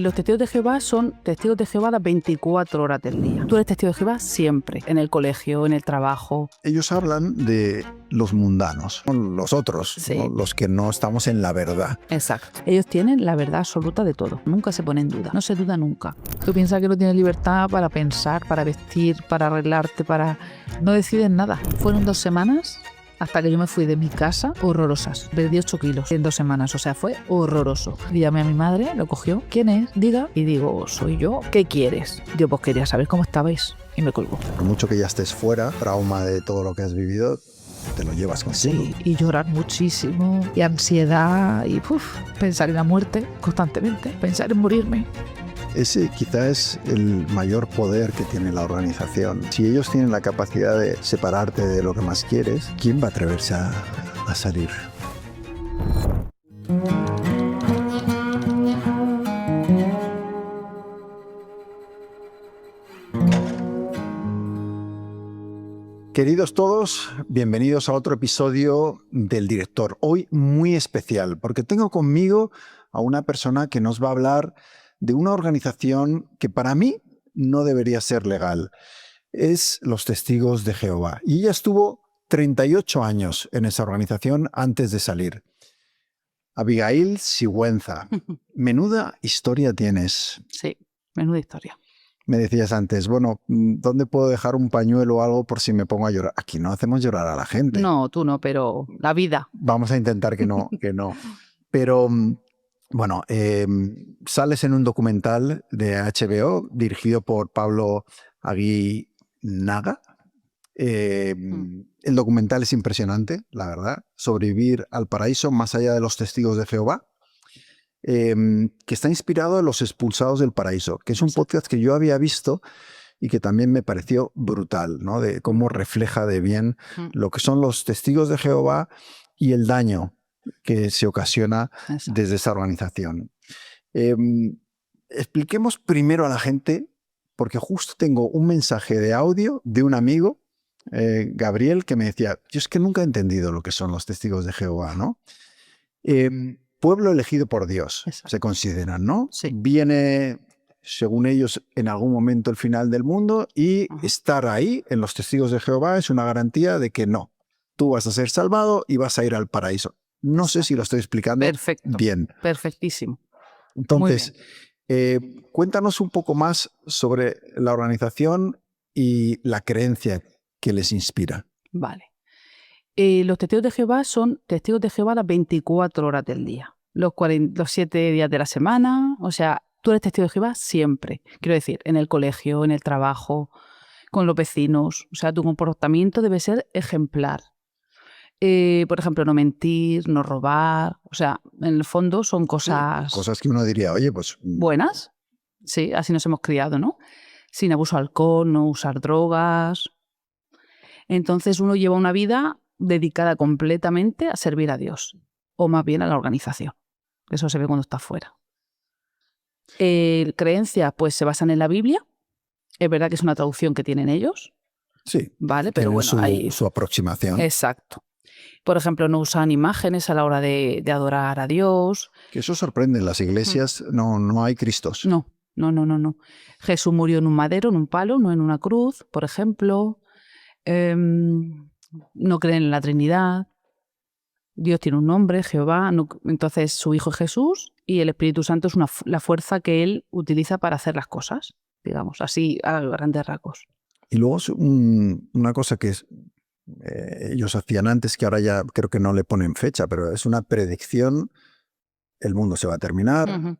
Los testigos de Jehová son testigos de Jehová las 24 horas del día. Tú eres testigo de Jehová siempre, en el colegio, en el trabajo. Ellos hablan de los mundanos, los otros, Sí. ¿no? Los que no estamos en la verdad. Exacto. Ellos tienen la verdad absoluta de todo. Nunca se pone en duda. No se duda nunca. Tú piensas que no tienes libertad para pensar, para vestir, para arreglarte, para... No deciden nada. Fueron 2 semanas hasta que yo me fui de mi casa horrorosas. Perdí 8 kilos en 2 semanas. O sea, fue horroroso. Y llamé a mi madre, lo cogió. ¿Quién es? Diga. Y digo, soy yo. ¿Qué quieres? Yo pues quería saber cómo estabais. Y me colgó. Por mucho que ya estés fuera, trauma de todo lo que has vivido, te lo llevas consigo. Sí, y llorar muchísimo, y ansiedad, y pensar en la muerte constantemente, pensar en morirme. Ese quizá es el mayor poder que tiene la organización. Si ellos tienen la capacidad de separarte de lo que más quieres, ¿quién va a atreverse a salir? Queridos todos, bienvenidos a otro episodio del Director. Hoy muy especial, porque tengo conmigo a una persona que nos va a hablar de una organización que para mí no debería ser legal. Es los Testigos de Jehová. Y ella estuvo 38 años en esa organización antes de salir. Abigail Sigüenza, menuda historia tienes. Sí, menuda historia. Me decías antes, bueno, ¿dónde puedo dejar un pañuelo o algo por si me pongo a llorar? Aquí no hacemos llorar a la gente. No, tú no, pero la vida. Vamos a intentar que no, que no. Pero, bueno, sales en un documental de HBO dirigido por Pablo Aguinaga. El documental es impresionante, la verdad. Sobrevivir al paraíso más allá de los testigos de Jehová. Que está inspirado en Los expulsados del paraíso, que es un podcast que yo había visto y que también me pareció brutal, ¿no? De cómo refleja de bien lo que son los testigos de Jehová y el daño que se ocasiona desde esa organización. Expliquemos primero a la gente, porque justo tengo un mensaje de audio de un amigo, Gabriel, que me decía, yo es que nunca he entendido lo que son los testigos de Jehová, ¿no? Pueblo elegido por Dios, se consideran, ¿no? Sí. Viene, según ellos, en algún momento el final del mundo y estar ahí en los testigos de Jehová es una garantía de que no. Tú vas a ser salvado y vas a ir al paraíso. No sé si lo estoy explicando bien. Perfectísimo. Entonces, cuéntanos un poco más sobre la organización y la creencia que les inspira. Vale. Los testigos de Jehová son testigos de Jehová las 24 horas del día. Los 7 días de la semana. O sea, tú eres testigo de Jehová siempre. Quiero decir, en el colegio, en el trabajo, con los vecinos. O sea, tu comportamiento debe ser ejemplar. Por ejemplo, no mentir, no robar. O sea, en el fondo son cosas... Cosas que uno diría, oye, pues... buenas. Sí, así nos hemos criado, ¿no? Sin abuso de alcohol, no usar drogas. Entonces uno lleva una vida dedicada completamente a servir a Dios. O más bien a la organización. Eso se ve cuando está fuera. Creencias, pues se basan en la Biblia. Es verdad que es una traducción que tienen ellos. Sí, vale, pero bueno, su aproximación. Exacto. Por ejemplo, no usan imágenes a la hora de adorar a Dios. Que eso sorprende. En las iglesias no hay Cristos. No. Jesús murió en un madero, en un palo, no en una cruz, por ejemplo. No creen en la Trinidad. Dios tiene un nombre, Jehová. Entonces su Hijo es Jesús y el Espíritu Santo es la fuerza que Él utiliza para hacer las cosas, digamos, así a grandes rasgos. Y luego una cosa que ellos hacían antes, que ahora ya creo que no le ponen fecha, pero es una predicción. El mundo se va a terminar.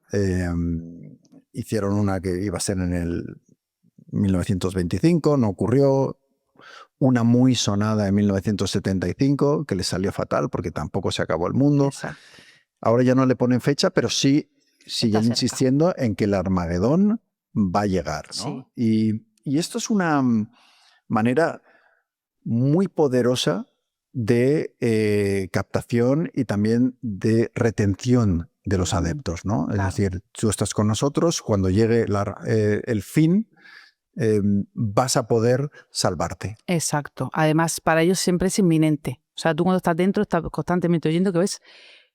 Hicieron una que iba a ser en el 1925, no ocurrió. Una muy sonada en 1975, que les salió fatal porque tampoco se acabó el mundo. Exacto. Ahora ya no le ponen fecha, pero sí siguen insistiendo en que el Armagedón va a llegar, ¿no? Sí. Y esto es una manera muy poderosa de captación y también de retención de los adeptos, ¿no? Claro. Es decir, tú estás con nosotros, cuando llegue el fin, vas a poder salvarte. Exacto. Además, para ellos siempre es inminente. O sea, tú cuando estás dentro estás constantemente oyendo que ves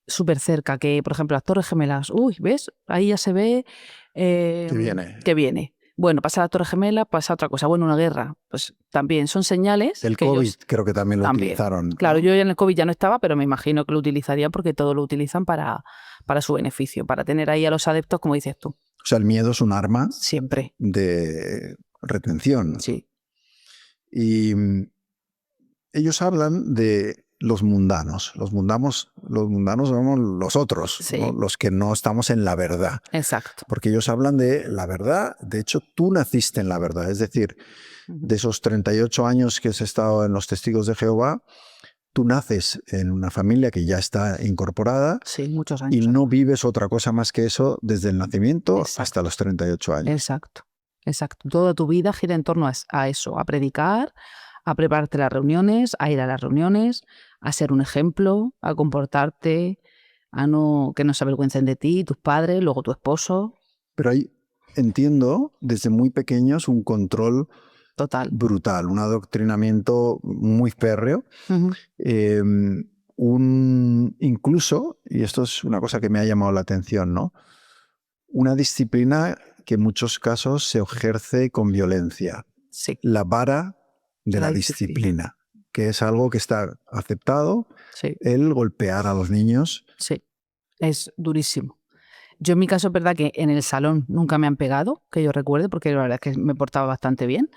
súper cerca, que por ejemplo las Torres Gemelas, uy, ¿ves? Ahí ya se ve que viene. Bueno, pasa la Torre Gemela, pasa otra cosa. Bueno, una guerra, pues también son señales. El que COVID ellos creo que también lo también utilizaron, ¿no? Claro, yo ya en el COVID ya no estaba, pero me imagino que lo utilizarían porque todo lo utilizan para su beneficio, para tener ahí a los adeptos, como dices tú. O sea, el miedo es un arma Siempre. de retención. Sí. Y ellos hablan de los mundanos. Los mundanos somos los otros, Sí. ¿no? Los que no estamos en la verdad. Exacto. Porque ellos hablan de la verdad. De hecho, tú naciste en la verdad. Es decir, de esos 38 años que has estado en los Testigos de Jehová, tú naces en una familia que ya está incorporada. Sí, muchos años. Y no vives otra cosa más que eso desde el nacimiento Exacto. hasta los 38 años. Exacto. Exacto. Toda tu vida gira en torno a eso, a predicar, a prepararte las reuniones, a ir a las reuniones, a ser un ejemplo, a comportarte, que no se avergüencen de ti, tus padres, luego tu esposo. Pero ahí entiendo desde muy pequeños un control total, brutal, un adoctrinamiento muy férreo. Incluso, y esto es una cosa que me ha llamado la atención, ¿no? Una disciplina que en muchos casos se ejerce con violencia. Sí. La vara de la disciplina, que es algo que está aceptado, sí. El golpear a los niños. Sí, es durísimo. Yo en mi caso es verdad que en el salón nunca me han pegado, que yo recuerde, porque la verdad es que me portaba bastante bien.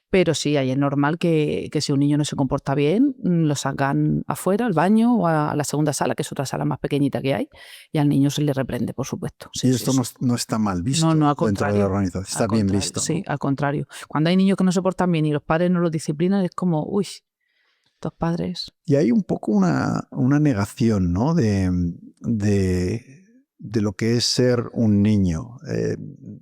Pero sí, ahí es normal que si un niño no se comporta bien, lo sacan afuera, al baño o a la segunda sala, que es otra sala más pequeñita que hay, y al niño se le reprende, por supuesto. Sí, y esto no está mal visto no, al dentro de la organización, está bien visto. Sí, al contrario. Cuando hay niños que no se portan bien y los padres no los disciplinan, es como, uy, estos padres... Y hay un poco una negación, ¿no? de lo que es ser un niño.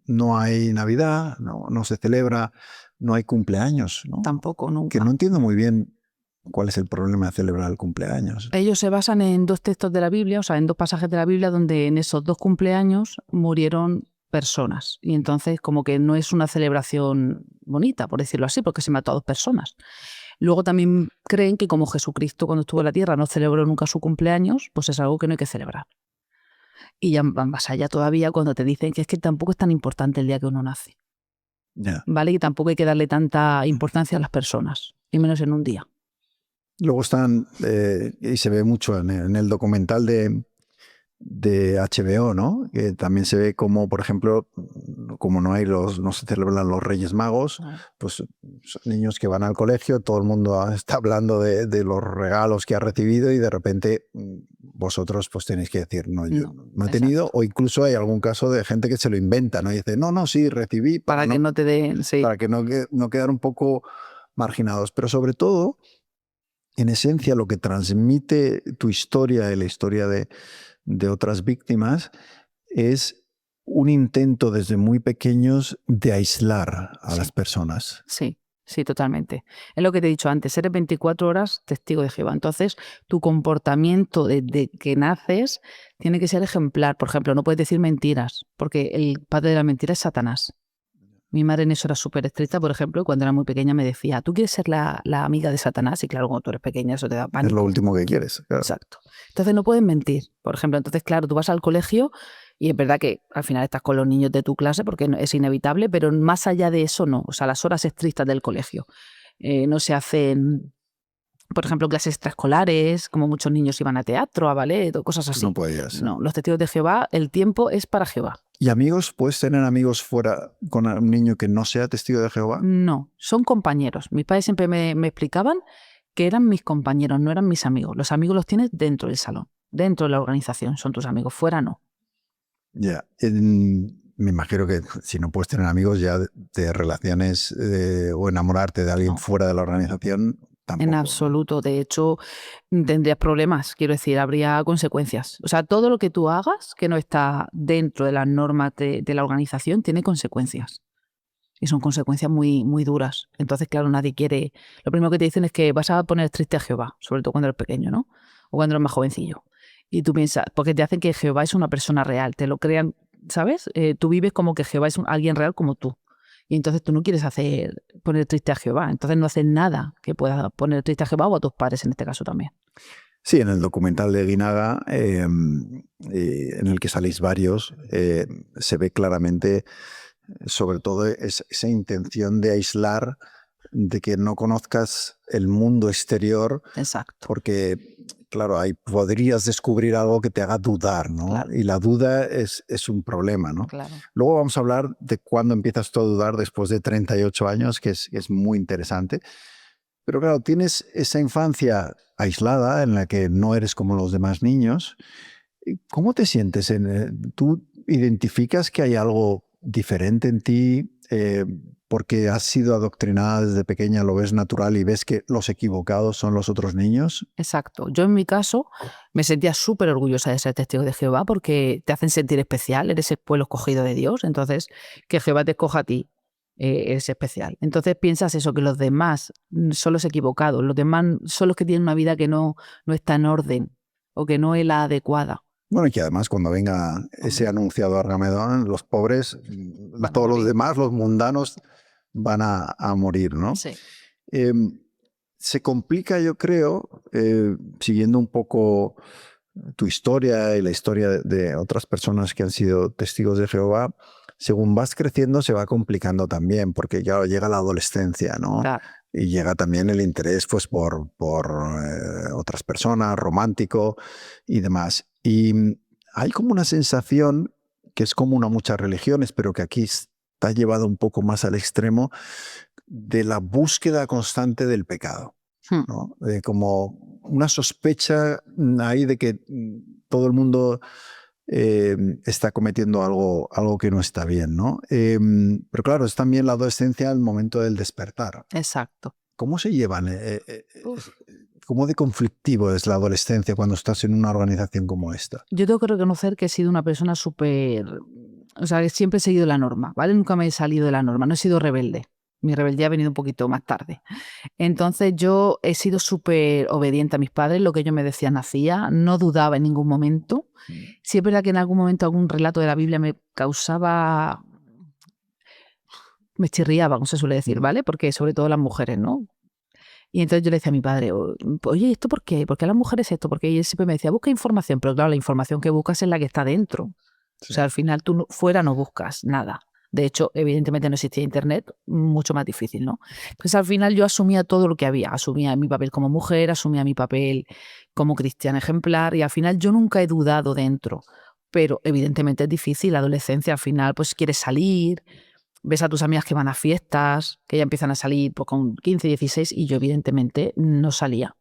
No hay Navidad, no se celebra, no hay cumpleaños, ¿no? Tampoco, nunca. Que no entiendo muy bien cuál es el problema de celebrar el cumpleaños. Ellos se basan en 2 textos de la Biblia, o sea, en 2 pasajes de la Biblia donde en esos 2 cumpleaños murieron personas. Y entonces como que no es una celebración bonita, por decirlo así, porque se mató a 2 personas. Luego también creen que como Jesucristo cuando estuvo en la tierra no celebró nunca su cumpleaños, pues es algo que no hay que celebrar. Y ya van más allá todavía cuando te dicen que es que tampoco es tan importante el día que uno nace. Yeah. ¿Vale? Y tampoco hay que darle tanta importancia a las personas, y menos en un día. Luego están, y se ve mucho en el documental de HBO, ¿no? Que también se ve como, por ejemplo, como no se celebran los Reyes Magos, pues son niños que van al colegio, todo el mundo está hablando de los regalos que ha recibido y de repente vosotros pues tenéis que decir, no, yo no he tenido, o incluso hay algún caso de gente que se lo inventa, ¿no? Y dice, no, sí, recibí. Para que no te den... Sí. Para que no quedar un poco marginados. Pero sobre todo, en esencia, lo que transmite tu historia y la historia de otras víctimas es un intento desde muy pequeños de aislar a las personas. Sí, sí, totalmente. Es lo que te he dicho antes, eres 24 horas testigo de Jehová. Entonces, tu comportamiento desde que naces tiene que ser ejemplar. Por ejemplo, no puedes decir mentiras, porque el padre de la mentira es Satanás. Mi madre en eso era súper estricta, por ejemplo, cuando era muy pequeña me decía, ¿tú quieres ser la amiga de Satanás? Y claro, cuando tú eres pequeña eso te da pánico. Es lo último que quieres. Claro. Exacto. Entonces no puedes mentir, por ejemplo. Entonces, claro, tú vas al colegio y es verdad que al final estás con los niños de tu clase porque es inevitable, pero más allá de eso no. O sea, las horas estrictas del colegio no se hacen, por ejemplo, clases extraescolares, como muchos niños iban a teatro, a ballet o cosas así. No podías. No, los testigos de Jehová, el tiempo es para Jehová. ¿Y amigos? ¿Puedes tener amigos fuera con un niño que no sea testigo de Jehová? No, son compañeros. Mis padres siempre me explicaban que eran mis compañeros, no eran mis amigos. Los amigos los tienes dentro del salón, dentro de la organización, son tus amigos, fuera no. Ya, me imagino que si no puedes tener amigos ya de relaciones o enamorarte de alguien fuera de la organización, tampoco. En absoluto, de hecho tendrías problemas, quiero decir, habría consecuencias. O sea, todo lo que tú hagas que no está dentro de las normas de la organización tiene consecuencias. Y son consecuencias muy, muy duras. Entonces, claro, nadie quiere... Lo primero que te dicen es que vas a poner triste a Jehová, sobre todo cuando eres pequeño, ¿no? O cuando eres más jovencillo. Y tú piensas, porque te hacen que Jehová es una persona real, te lo crean, ¿sabes? Tú vives como que Jehová es alguien real como tú. Y entonces tú no quieres poner triste a Jehová. Entonces no haces nada que pueda poner triste a Jehová o a tus padres en este caso también. Sí, en el documental de Guinaga, en el que saléis varios, se ve claramente, sobre todo, esa intención de aislar, de que no conozcas el mundo exterior, Exacto. porque, claro, ahí podrías descubrir algo que te haga dudar, ¿no? Claro. Y la duda es un problema, ¿no? Claro. Luego vamos a hablar de cuándo empiezas tú a dudar después de 38 años, que es muy interesante. Pero claro, tienes esa infancia aislada en la que no eres como los demás niños. ¿Cómo te sientes? ¿Tú identificas que hay algo diferente en ti porque has sido adoctrinada desde pequeña, lo ves natural y ves que los equivocados son los otros niños? Exacto. Yo en mi caso me sentía súper orgullosa de ser testigo de Jehová porque te hacen sentir especial, eres el pueblo escogido de Dios, entonces que Jehová te escoja a ti, eres especial. Entonces piensas eso, que los demás son los equivocados, los demás son los que tienen una vida que no está en orden o que no es la adecuada. Bueno, y que además cuando venga ese anunciado Argamedón, los pobres, Van a todos los morir. demás, los mundanos, van a morir, ¿no? Sí. Se complica, yo creo, siguiendo un poco tu historia y la historia de otras personas que han sido testigos de Jehová, según vas creciendo se va complicando también, porque ya llega la adolescencia, ¿no? Claro. Y llega también el interés pues, por otras personas, romántico y demás. Y hay como una sensación que es común a muchas religiones, pero que aquí está llevado un poco más al extremo, de la búsqueda constante del pecado, ¿no? Como una sospecha ahí de que todo el mundo está cometiendo algo que no está bien, ¿no? Pero claro, es también la adolescencia el momento del despertar. Exacto. ¿Cómo se llevan? ¿Cómo de conflictivo es la adolescencia cuando estás en una organización como esta? Yo tengo que reconocer que he sido una persona súper... O sea, que siempre he seguido la norma, ¿vale? Nunca me he salido de la norma, no he sido rebelde. Mi rebeldía ha venido un poquito más tarde. Entonces yo he sido súper obediente a mis padres, lo que ellos me decían hacía, no dudaba en ningún momento. Sí es verdad que en algún momento algún relato de la Biblia me causaba... me chirriaba, como se suele decir, ¿vale? Porque sobre todo las mujeres, ¿no? Y entonces yo le decía a mi padre, oye, ¿esto por qué? ¿Por qué a las mujeres esto? Porque él siempre me decía, busca información, pero claro, la información que buscas es la que está dentro. Sí. O sea, al final tú fuera no buscas nada. De hecho, evidentemente no existía internet, mucho más difícil, ¿no? Entonces al final yo asumía todo lo que había, asumía mi papel como mujer, asumía mi papel como cristiana ejemplar y al final yo nunca he dudado dentro. Pero evidentemente es difícil, la adolescencia al final pues quieres salir, ves a tus amigas que van a fiestas, que ya empiezan a salir pues, con 15, 16 y yo evidentemente no salía.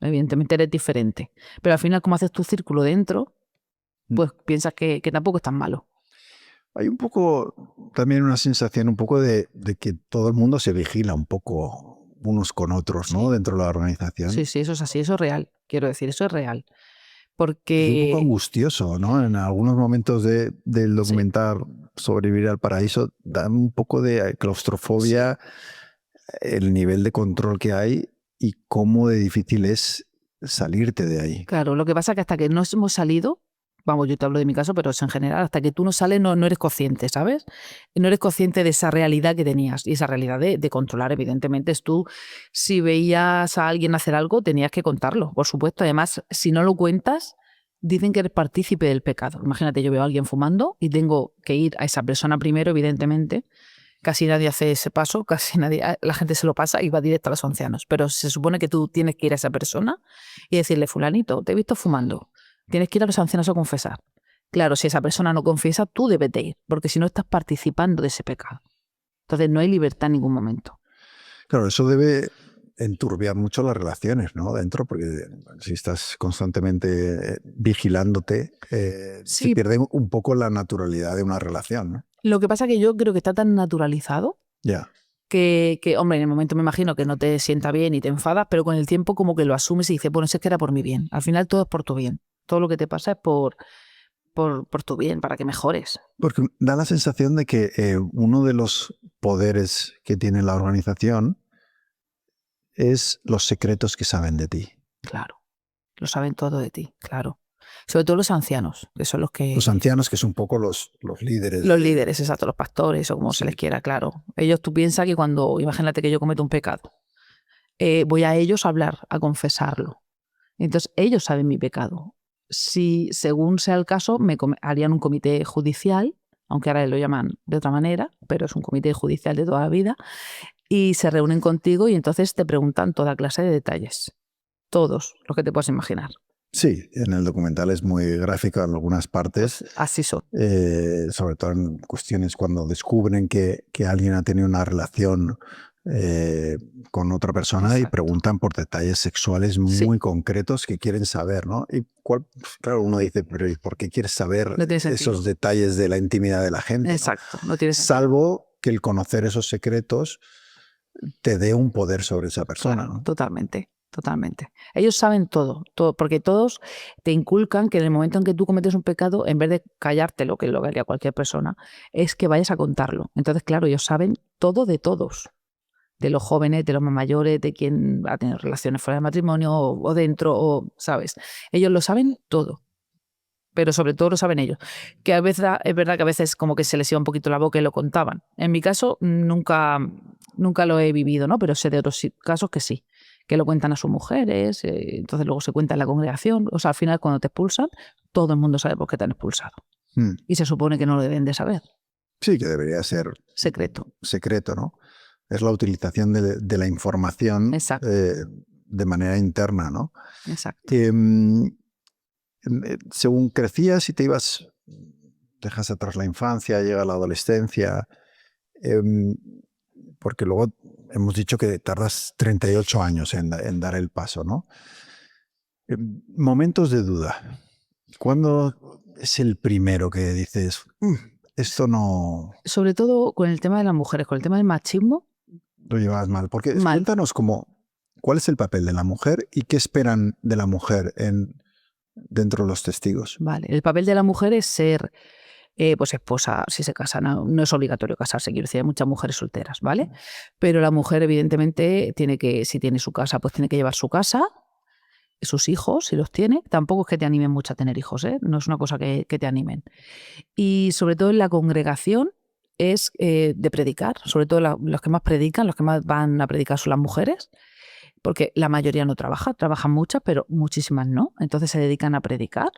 Evidentemente eres diferente. Pero al final como haces tu círculo dentro, pues piensas que tampoco es tan malo. Hay un poco, también una sensación un poco de que todo el mundo se vigila un poco unos con otros, ¿no? Sí. Dentro de la organización. Sí, eso es así, eso es real. Quiero decir, eso es real. Es un poco Porque angustioso, ¿no? En algunos momentos del sí, documental Sobrevivir al Paraíso da un poco de claustrofobia el nivel de control que hay y cómo de difícil es salirte de ahí. claro, lo que pasa es que hasta que no hemos salido, vamos, yo te hablo de mi caso, pero es en general, hasta que tú no sales no eres consciente, ¿sabes? No eres consciente de esa realidad que tenías y esa realidad de controlar, evidentemente, es tú, si veías a alguien hacer algo, tenías que contarlo, por supuesto. Además, si no lo cuentas, dicen que eres partícipe del pecado. Imagínate, yo veo a alguien fumando y tengo que ir a esa persona primero, evidentemente. Casi nadie hace ese paso, casi nadie, la gente se lo pasa y va directo a los ancianos. Pero se supone que tú tienes que ir a esa persona y decirle, fulanito, te he visto fumando. Tienes que ir a los ancianos a confesar. Claro, si esa persona no confiesa, tú debes de ir, porque si no estás participando de ese pecado. Entonces no hay libertad en ningún momento. Claro, eso debe enturbiar mucho las relaciones, ¿no? Dentro, porque si estás constantemente vigilándote, se Sí, pierde un poco la naturalidad de una relación, ¿no? lo que pasa es que yo creo que está tan naturalizado Ya. que, hombre, en el momento me imagino que no te sienta bien y te enfadas, pero con el tiempo como que lo asumes y dices, bueno, eso es que era por mi bien. Al final todo es por tu bien. Todo lo que te pasa es por tu bien, para que mejores. Porque da la sensación de que uno de los poderes que tiene la organización es los secretos que saben de ti. Claro, lo saben todo de ti, claro. Sobre todo los ancianos, que son los que... Los ancianos, que son un poco los líderes. Los líderes, exacto, los pastores o como se Sí. les quiera, claro. Ellos, tú piensas que cuando, imagínate que yo cometo un pecado, voy a ellos a hablar, a confesarlo. Entonces, ellos saben mi pecado. Si, según sea el caso, harían un comité judicial, aunque ahora lo llaman de otra manera, pero es un comité judicial de toda la vida, y se reúnen contigo y entonces te preguntan toda clase de detalles. Todos, los que te puedas imaginar. Sí, en el documental es muy gráfico en algunas partes. Así son. Sobre todo en cuestiones cuando descubren que alguien ha tenido una relación con otra persona. Exacto. Y preguntan por detalles sexuales muy concretos que quieren saber, ¿no? Y claro, uno dice, pero ¿y por qué quieres saber esos detalles de la intimidad de la gente? Exacto, ¿no? No tiene sentido. Salvo que el conocer esos secretos te dé un poder sobre esa persona. Claro, ¿no? Totalmente. Ellos saben todo, porque todos te inculcan que en el momento en que tú cometes un pecado, en vez de callártelo, que es lo que haría cualquier persona, es que vayas a contarlo. Entonces, claro, ellos saben todo de todos. De los jóvenes, de los más mayores, de quien ha tenido relaciones fuera del matrimonio o dentro, ¿sabes? Ellos lo saben todo, pero sobre todo lo saben ellos. Que a veces, es verdad que a veces como que se les iba un poquito la boca y lo contaban. En mi caso nunca lo he vivido, ¿no? Pero sé de otros casos que sí, que lo cuentan a sus mujeres, entonces luego se cuenta en la congregación. O sea, al final cuando te expulsan, todo el mundo sabe por qué te han expulsado. Y se supone que no lo deben de saber. Sí, que debería ser secreto, ¿no? Es la utilización de la información de manera interna, ¿no? Exacto. Según crecías y te ibas, dejas atrás la infancia, llega la adolescencia, porque luego hemos dicho que tardas 38 años en dar el paso, ¿no? Momentos de duda. ¿Cuándo es el primero que dices, esto no... Sobre todo con el tema de las mujeres, con el tema del machismo. Lo llevas mal. Porque cuéntanos cuál es el papel de la mujer y qué esperan de la mujer dentro de los testigos. Vale, el papel de la mujer es ser pues esposa, si se casa. No es obligatorio casarse, quiero decir, hay muchas mujeres solteras, ¿vale? Pero la mujer evidentemente si tiene su casa, pues tiene que llevar su casa, sus hijos, si los tiene. Tampoco es que te animen mucho a tener hijos, ¿eh? No es una cosa que te animen. Y sobre todo en la congregación es de predicar, sobre todo los que más predican, los que más van a predicar son las mujeres, porque la mayoría no trabajan muchas, pero muchísimas no. Entonces se dedican a predicar,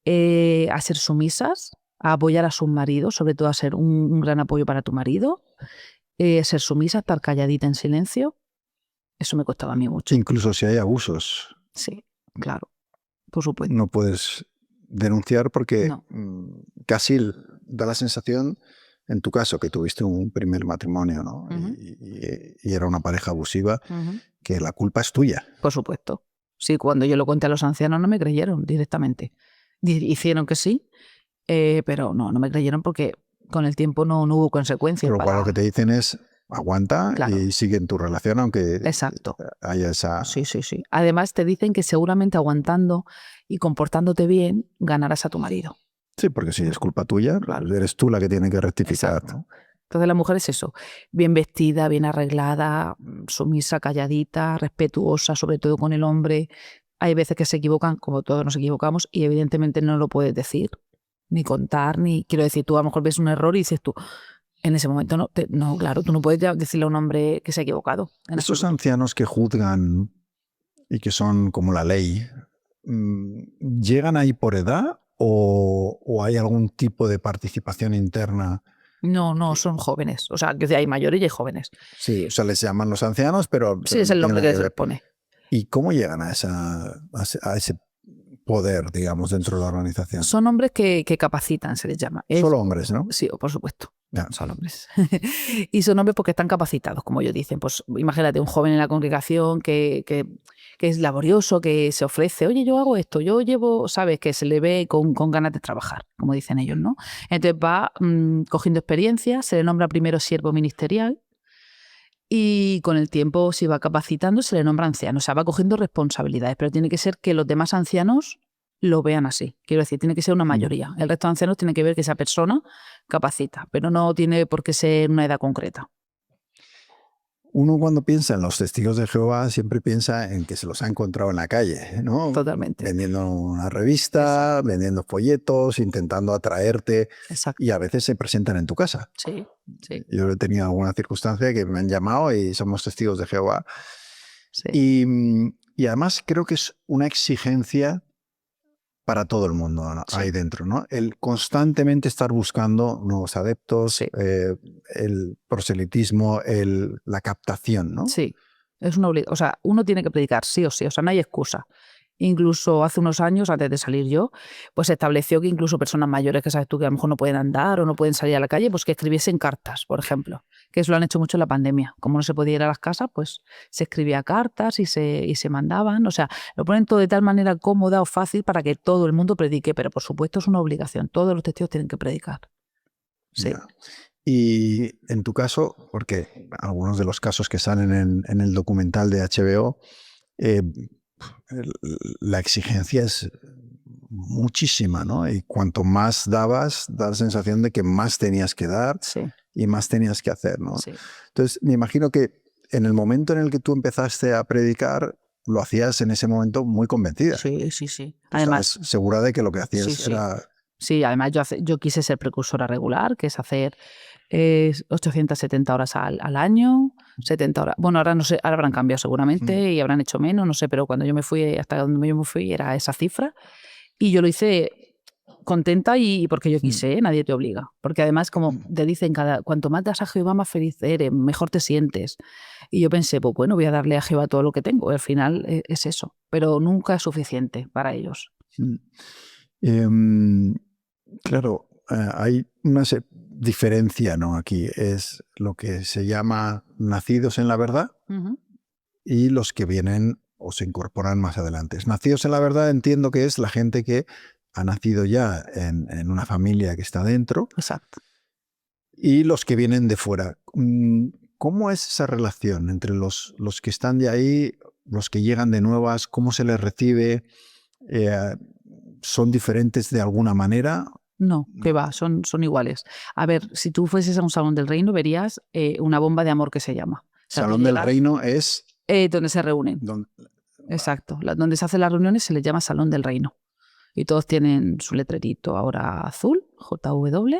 a ser sumisas, a apoyar a sus maridos, sobre todo a ser un gran apoyo para tu marido, ser sumisa, estar calladita en silencio. Eso me costaba a mí mucho. Incluso si hay abusos. Sí, claro, por supuesto. No puedes denunciar porque casi da la sensación, en tu caso, que tuviste un primer matrimonio, ¿no? Y era una pareja abusiva, que la culpa es tuya. Por supuesto. Sí, cuando yo lo conté a los ancianos no me creyeron directamente. Hicieron que sí, pero no me creyeron porque con el tiempo no hubo consecuencias. Pero lo que te dicen es, aguanta y sigue en tu relación aunque haya esa... Sí. Además te dicen que seguramente aguantando y comportándote bien ganarás a tu marido. Sí, porque si es culpa tuya, eres tú la que tiene que rectificar, ¿no? Entonces la mujer es eso, bien vestida, bien arreglada, sumisa, calladita, respetuosa, sobre todo con el hombre. Hay veces que se equivocan, como todos nos equivocamos, y evidentemente no lo puedes decir, ni contar, ni... Quiero decir, tú a lo mejor ves un error y dices tú... En ese momento no, claro, tú no puedes decirle a un hombre que se ha equivocado. Estos ancianos que juzgan y que son como la ley, ¿llegan ahí por edad o hay algún tipo de participación interna? No, son jóvenes. O sea, que hay mayores y hay jóvenes. Sí, o sea, les llaman los ancianos, pero sí, es el nombre que se les pone. ¿Y cómo llegan a ese poder, digamos, dentro de la organización? Son hombres que capacitan, se les llama. Solo hombres, ¿no? Sí, por supuesto. Son hombres. Y son hombres porque están capacitados, como ellos dicen. Pues imagínate un joven en la congregación que es laborioso, que se ofrece, oye, yo hago esto, yo llevo, sabes, que se le ve con ganas de trabajar, como dicen ellos, ¿no? Entonces va cogiendo experiencia, se le nombra primero siervo ministerial y con el tiempo, si va capacitando, se le nombra anciano. O sea, va cogiendo responsabilidades, pero tiene que ser que los demás ancianos lo vean así. Quiero decir, tiene que ser una mayoría. El resto de ancianos tiene que ver que esa persona capacita, pero no tiene por qué ser una edad concreta. Uno cuando piensa en los testigos de Jehová siempre piensa en que se los ha encontrado en la calle, ¿no? Totalmente. Vendiendo una revista, vendiendo folletos, intentando atraerte. Exacto. Y a veces se presentan en tu casa. Sí. Yo he tenido alguna circunstancia que me han llamado y somos testigos de Jehová. Sí. Y Y además creo que es una exigencia para todo el mundo, ¿no? Sí. Ahí dentro, ¿no? El constantemente estar buscando nuevos adeptos, Sí. el proselitismo, la captación, ¿no? Sí, es una obligación. O sea, uno tiene que predicar sí o sí, o sea, no hay excusa. Incluso hace unos años, antes de salir yo, pues se estableció que incluso personas mayores que sabes tú que a lo mejor no pueden andar o no pueden salir a la calle, pues que escribiesen cartas, por ejemplo, que eso lo han hecho mucho en la pandemia. Como no se podía ir a las casas, pues se escribía cartas y se mandaban. O sea, lo ponen todo de tal manera cómoda o fácil para que todo el mundo predique, pero por supuesto es una obligación. Todos los testigos tienen que predicar. Sí. Ya. Y en tu caso, porque algunos de los casos que salen en el documental de HBO, eh, la exigencia es muchísima, ¿no? Y cuanto más dabas, da la sensación de que más tenías que dar Sí, y más tenías que hacer, ¿no? sí. Entonces, me imagino que en el momento en el que tú empezaste a predicar, lo hacías en ese momento muy convencida. Sí, sí, sí. Tú Además, estabas segura de que lo que hacías sí, sí. era... Sí, además yo quise ser precursora regular, que es hacer 870 horas al año, 70 horas. Bueno, ahora no sé, ahora habrán cambiado seguramente y habrán hecho menos, no sé, pero cuando yo me fui, hasta donde yo me fui, era esa cifra. Y yo lo hice contenta y porque yo quise, nadie te obliga. Porque además, como te dicen, cuanto más das a Jehová, más feliz eres, mejor te sientes. Y yo pensé, pues bueno, voy a darle a Jehová todo lo que tengo. Y al final es eso, pero nunca es suficiente para ellos. Claro, hay una diferencia, ¿no? Aquí es lo que se llama nacidos en la verdad y los que vienen o se incorporan más adelante. Nacidos en la verdad entiendo que es la gente que ha nacido ya en una familia que está dentro. Exacto. Y los que vienen de fuera. ¿Cómo es esa relación entre los que están de ahí, los que llegan de nuevas? ¿Cómo se les recibe? ¿Son diferentes de alguna manera? No, que va, son iguales. A ver, si tú fueses a un salón del reino, verías una bomba de amor que se llama. O sea, Salón del Reino es... donde se reúnen. Donde... Exacto. Donde se hacen las reuniones se les llama Salón del Reino. Y todos tienen su letrerito ahora azul, JW,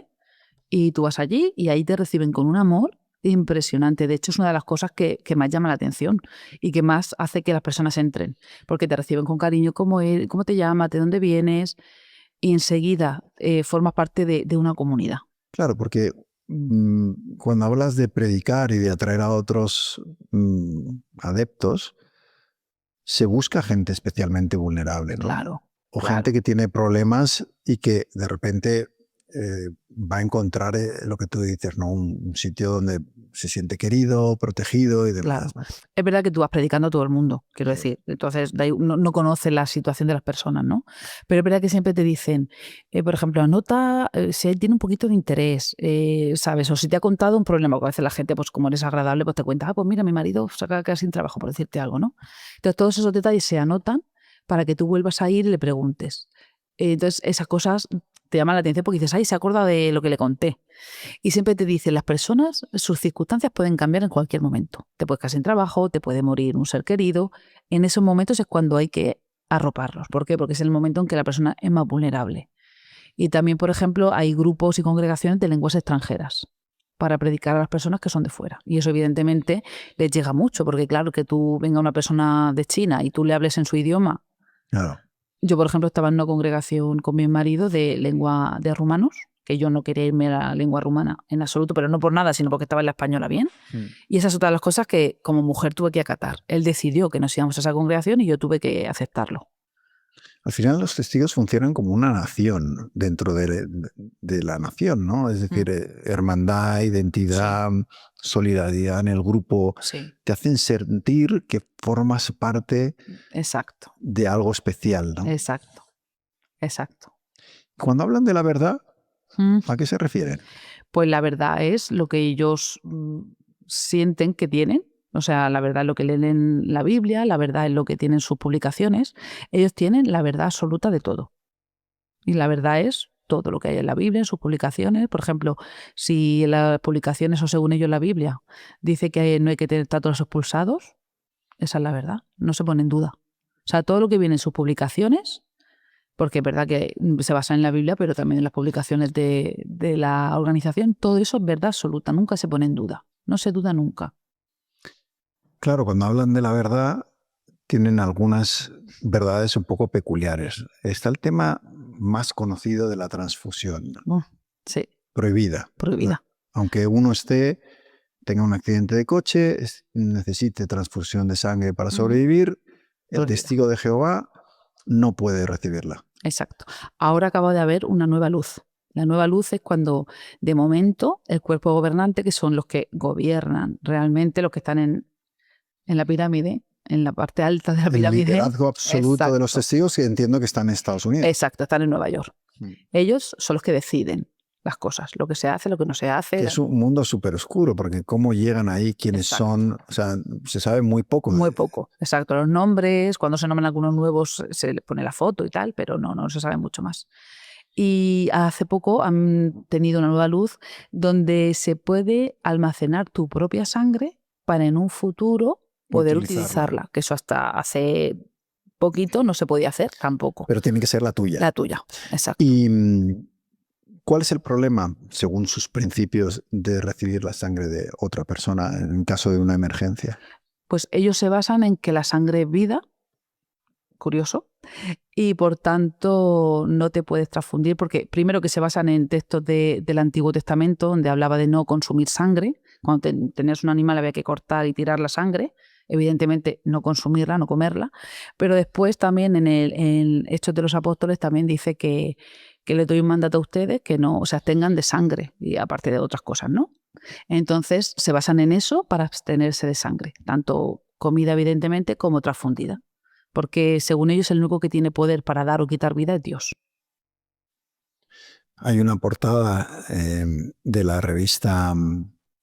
y tú vas allí y ahí te reciben con un amor impresionante. De hecho, es una de las cosas que más llama la atención y que más hace que las personas entren, porque te reciben con cariño, cómo te llamas, de dónde vienes, y enseguida formas parte de una comunidad. Claro, porque cuando hablas de predicar y de atraer a otros adeptos, se busca gente especialmente vulnerable, ¿no? Claro. O claro. gente que tiene problemas y que de repente va a encontrar lo que tú dices, ¿no? Un sitio donde se siente querido, protegido y demás. Claro. Es verdad que tú vas predicando a todo el mundo, quiero decir. Entonces, no conoces la situación de las personas, ¿no? Pero es verdad que siempre te dicen, por ejemplo, anota si él tiene un poquito de interés, ¿sabes? O si te ha contado un problema, porque a veces la gente, pues como eres agradable, pues te cuenta, pues mira, mi marido se acaba de quedar sin trabajo, por decirte algo, ¿no? Entonces, todos esos detalles se anotan para que tú vuelvas a ir y le preguntes. Entonces, esas cosas te llaman la atención porque dices, ay, se acuerda de lo que le conté. Y siempre te dicen, las personas, sus circunstancias pueden cambiar en cualquier momento. Te puedes quedar sin trabajo, te puede morir un ser querido. En esos momentos es cuando hay que arroparlos. ¿Por qué? Porque es el momento en que la persona es más vulnerable. Y también, por ejemplo, hay grupos y congregaciones de lenguas extranjeras para predicar a las personas que son de fuera. Y eso evidentemente les llega mucho, porque claro, que tú venga una persona de China y tú le hables en su idioma. Claro. Yo, por ejemplo, estaba en una congregación con mi marido de lengua de rumanos, que yo no quería irme a la lengua rumana en absoluto, pero no por nada, sino porque estaba en la española bien. Y esa es otra de las cosas que como mujer tuve que acatar. Él decidió que nos íbamos a esa congregación y yo tuve que aceptarlo. Al final los testigos funcionan como una nación dentro de la nación, ¿no? Es decir, hermandad, identidad, solidaridad en el grupo. Sí. Te hacen sentir que formas parte Exacto. de algo especial, ¿no? Exacto. Exacto. Cuando hablan de la verdad, ¿a qué se refieren? Pues la verdad es lo que ellos sienten que tienen. O sea, la verdad es lo que leen en la Biblia, la verdad es lo que tienen sus publicaciones. Ellos tienen la verdad absoluta de todo. Y la verdad es todo lo que hay en la Biblia, en sus publicaciones. Por ejemplo, si en las publicaciones o según ellos la Biblia dice que no hay que tener tratos expulsados, esa es la verdad, no se pone en duda. O sea, todo lo que viene en sus publicaciones, porque es verdad que se basa en la Biblia, pero también en las publicaciones de la organización, todo eso es verdad absoluta, nunca se pone en duda, no se duda nunca. Claro, cuando hablan de la verdad, tienen algunas verdades un poco peculiares. Está el tema más conocido de la transfusión, Sí, prohibida. prohibida. Aunque uno tenga un accidente de coche, necesite transfusión de sangre para sobrevivir, el Prohibida. testigo de Jehová no puede recibirla. Exacto. Ahora acaba de haber una nueva luz. La nueva luz es cuando, de momento, el cuerpo gobernante, que son los que gobiernan realmente, los que están en la pirámide, en la parte alta de la pirámide. El liderazgo absoluto de los testigos, que entiendo que están en Estados Unidos. Exacto, están en Nueva York. Ellos son los que deciden las cosas, lo que se hace, lo que no se hace. Que es un mundo súper oscuro, porque cómo llegan ahí, quiénes son, o sea, se sabe muy poco. Muy poco, exacto. Los nombres, cuando se nombran algunos nuevos se le pone la foto y tal, pero no se sabe mucho más. Y hace poco han tenido una nueva luz donde se puede almacenar tu propia sangre para en un futuro poder utilizarla, que eso hasta hace poquito no se podía hacer tampoco. Pero tiene que ser la tuya. La tuya, exacto. ¿Y cuál es el problema, según sus principios, de recibir la sangre de otra persona en caso de una emergencia? Pues ellos se basan en que la sangre es vida, curioso, y por tanto no te puedes transfundir, porque primero que se basan en textos del Antiguo Testamento, donde hablaba de no consumir sangre. Cuando tenías un animal había que cortar y tirar la sangre, evidentemente no consumirla, no comerla, pero después también en Hechos de los Apóstoles también dice que les doy un mandato a ustedes que no se abstengan de sangre, y aparte de otras cosas, ¿no? Entonces se basan en eso para abstenerse de sangre, tanto comida evidentemente como transfundida. Porque según ellos el único que tiene poder para dar o quitar vida es Dios. Hay una portada de la revista,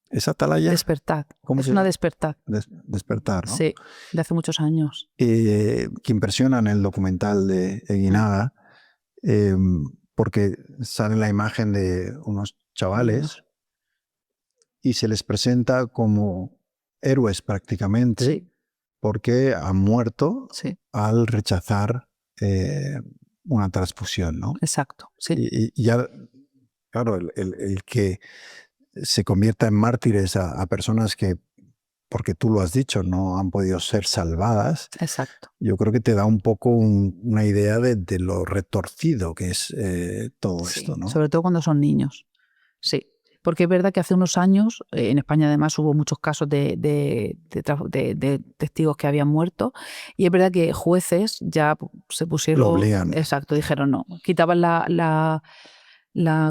¿es Atalaya? Despertar. ¿Cómo es una Despertar. Despertar, ¿no? Sí, de hace muchos años. Que impresiona en el documental de Eguinaga, porque sale la imagen de unos chavales y se les presenta como héroes prácticamente. Sí. Porque han muerto al rechazar una transfusión, ¿no? Exacto, sí. Y ya, claro, el que se convierta en mártires a personas que, porque tú lo has dicho, no han podido ser salvadas. Exacto. Yo creo que te da un poco una idea de lo retorcido que es todo esto, ¿no? Sobre todo cuando son niños. Sí. Porque es verdad que hace unos años, en España además hubo muchos casos de testigos que habían muerto, y es verdad que jueces ya se pusieron... Lo obligan. Exacto, dijeron no. Quitaban la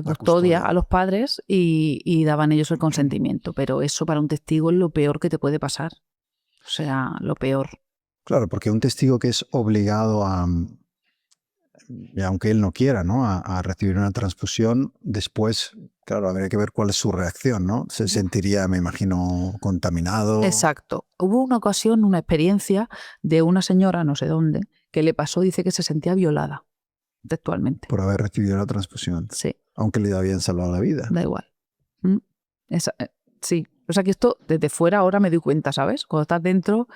custodia a los padres y daban ellos el consentimiento, pero eso para un testigo es lo peor que te puede pasar. O sea, lo peor. Claro, porque un testigo que es obligado aunque él no quiera, ¿no? A recibir una transfusión, después, claro, habría que ver cuál es su reacción, ¿no? Se sentiría, me imagino, contaminado. Exacto. Hubo una ocasión, una experiencia de una señora, no sé dónde, que le pasó, dice que se sentía violada, textualmente. Por haber recibido la transfusión. Sí. Aunque le habían salvado la vida. Da igual. Sí. O sea que esto, desde fuera ahora me doy cuenta, ¿sabes? Cuando estás dentro,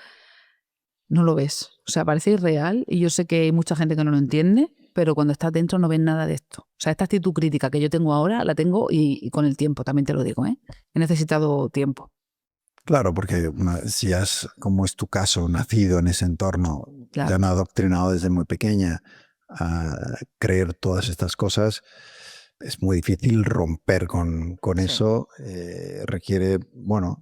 no lo ves. O sea, parece irreal y yo sé que hay mucha gente que no lo entiende, pero cuando estás dentro no ves nada de esto. O sea, esta actitud crítica que yo tengo ahora, la tengo y con el tiempo, también te lo digo, ¿eh? He necesitado tiempo. Claro, porque si has, como es tu caso, nacido en ese entorno, te han adoctrinado desde muy pequeña a creer todas estas cosas, es muy difícil romper con eso. Requiere, bueno,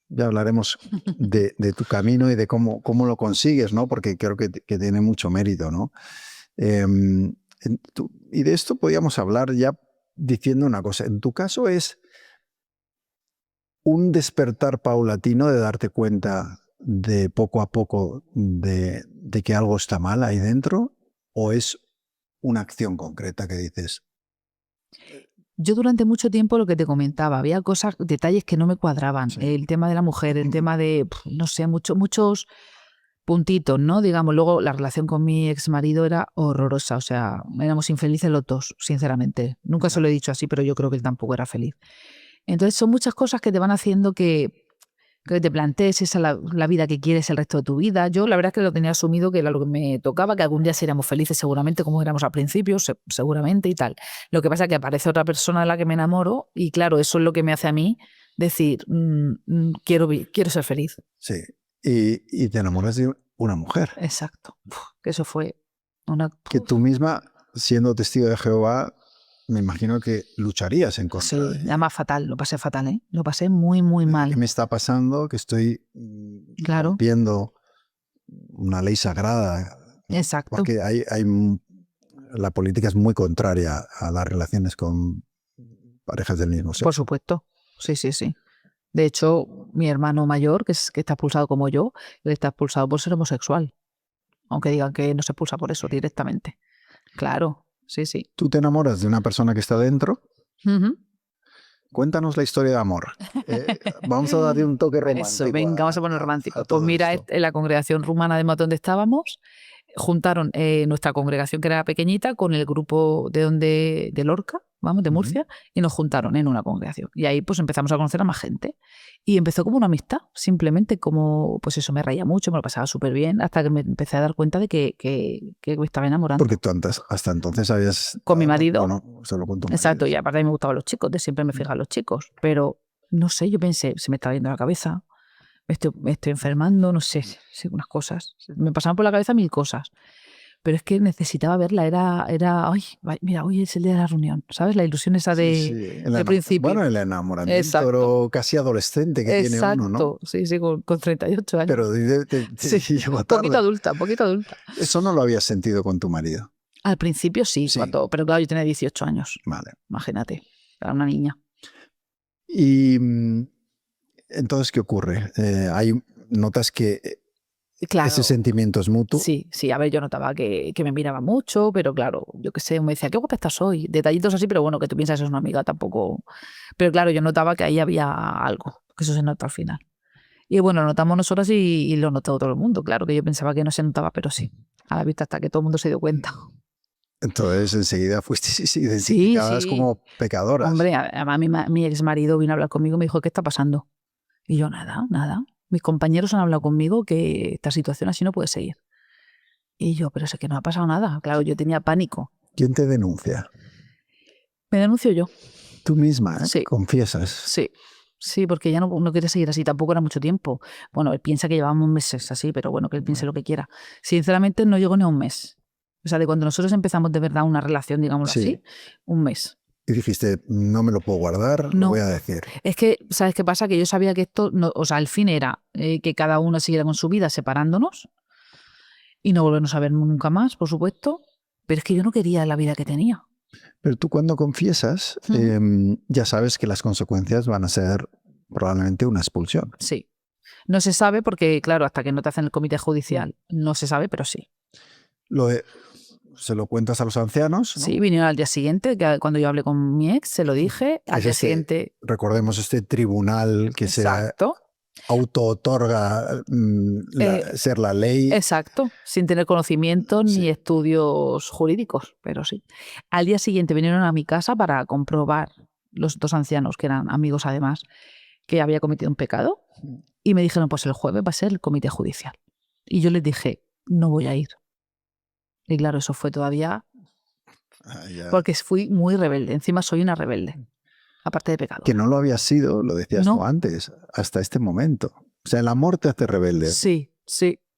ya hablaremos de tu camino y de cómo lo consigues, ¿no? Porque creo que tiene mucho mérito, ¿no? Y de esto podríamos hablar ya diciendo una cosa. En tu caso es un despertar paulatino de darte cuenta de poco a poco de que algo está mal ahí dentro, o es una acción concreta que dices. Yo durante mucho tiempo lo que te comentaba, había cosas, detalles que no me cuadraban. Sí. El tema de la mujer, el tema de, no sé, muchos puntitos, ¿no? Digamos, luego la relación con mi exmarido era horrorosa, o sea, éramos infelices los dos, sinceramente. Nunca se lo he dicho así, pero yo creo que él tampoco era feliz. Entonces son muchas cosas que te van haciendo que te plantees esa la vida que quieres el resto de tu vida. Yo la verdad es que lo tenía asumido que era lo que me tocaba, que algún día seríamos felices seguramente como éramos al principio, seguramente y tal. Lo que pasa es que aparece otra persona de la que me enamoro y claro, eso es lo que me hace a mí decir, quiero ser feliz. Sí, y te enamoras de una mujer. Exacto. Que eso fue una... Que tú misma, siendo testigo de Jehová, me imagino que lucharías en contra Sí, de... además fatal, lo pasé fatal, ¿eh? Lo pasé muy, muy mal. ¿Qué me está pasando? Que estoy Claro. rompiendo una ley sagrada. Exacto. Porque la política es muy contraria a las relaciones con parejas del mismo sexo. Por supuesto. Sí, sí, sí. De hecho, mi hermano mayor, que está expulsado como yo, él está expulsado por ser homosexual. Aunque digan que no se expulsa por eso directamente. Claro, sí, sí. Tú te enamoras de una persona que está dentro. Ujú. Cuéntanos la historia de amor. Vamos a darle un toque romántico. Eso, venga, vamos a poner romántico. a todo Pues mira, esto. en la congregación rumana de donde estábamos, juntaron nuestra congregación, que era pequeñita, con el grupo de Lorca, vamos, de Murcia, y nos juntaron en una congregación. Y ahí pues empezamos a conocer a más gente. Y empezó como una amistad, simplemente como, pues eso, me reía mucho, me lo pasaba súper bien, hasta que me empecé a dar cuenta de que me estaba enamorando. Porque tú hasta entonces habías... Con mi marido. Bueno, solo con tu marido. Exacto, y aparte a mí me gustaban los chicos, de siempre me fijan los chicos, pero no sé, yo pensé, se me estaba yendo la cabeza, me estoy enfermando, no sé, unas cosas. Me pasaban por la cabeza mil cosas. Pero es que necesitaba verla, ay, mira, hoy es el día de la reunión, ¿sabes? La ilusión esa del principio. Bueno, el enamoramiento Exacto. casi adolescente que tiene uno, ¿no? Sí, con 38 años. Pero sí, llegó tarde. Poquito adulta. Eso no lo habías sentido con tu marido. Al principio sí. Pero claro, yo tenía 18 años. Vale. Imagínate, era una niña. Y entonces, ¿qué ocurre? ¿Notas que claro, ese sentimiento es mutuo? Sí, a ver, yo notaba que me miraba mucho, pero claro, yo qué sé, me decía, qué guapa estás hoy. Detallitos así, pero bueno, que tú piensas es una amiga tampoco. Pero claro, yo notaba que ahí había algo, que eso se nota al final. Y bueno, lo notamos nosotras y lo notó todo el mundo. Claro que yo pensaba que no se notaba, pero sí, a la vista hasta que todo el mundo se dio cuenta. Entonces enseguida fuisteis identificadas como pecadoras. Hombre, además mi ex marido vino a hablar conmigo y me dijo, ¿qué está pasando? Y yo, nada. Mis compañeros han hablado conmigo que esta situación así no puede seguir. Y yo, pero es que no ha pasado nada. Claro, yo tenía pánico. ¿Quién te denuncia? Me denuncio yo. Tú misma, ¿eh? Sí. Confiesas. Sí, porque ya no quiere seguir así. Tampoco era mucho tiempo. Bueno, él piensa que llevábamos meses así, pero bueno, que él piense lo que quiera. Sinceramente, no llegó ni a un mes. O sea, de cuando nosotros empezamos de verdad una relación, digámoslo así, un mes. Y dijiste, no me lo puedo guardar, lo voy a decir. Es que, ¿sabes qué pasa? Que yo sabía que esto, el fin era que cada uno siguiera con su vida separándonos y no volvernos a ver nunca más, por supuesto, pero es que yo no quería la vida que tenía. Pero tú cuando confiesas, ya sabes que las consecuencias van a ser probablemente una expulsión. Sí. No se sabe porque, claro, hasta que no te hacen el comité judicial, no se sabe, pero sí. Se lo cuentas a los ancianos, ¿no? Sí, vinieron al día siguiente, que cuando yo hablé con mi ex, se lo dije. Al día siguiente... Recordemos este tribunal que se auto-otorga ser la ley. Exacto, sin tener conocimientos ni estudios jurídicos, pero sí. Al día siguiente vinieron a mi casa para comprobar, los dos ancianos, que eran amigos además, que había cometido un pecado, y me dijeron, pues el jueves va a ser el comité judicial. Y yo les dije, no voy a ir. Y claro, eso fue todavía... porque fui muy rebelde. Encima soy una rebelde, aparte de pecado. Que no lo habías sido, lo decías tú antes, hasta este momento. O sea, el amor te hace rebelde. Sí.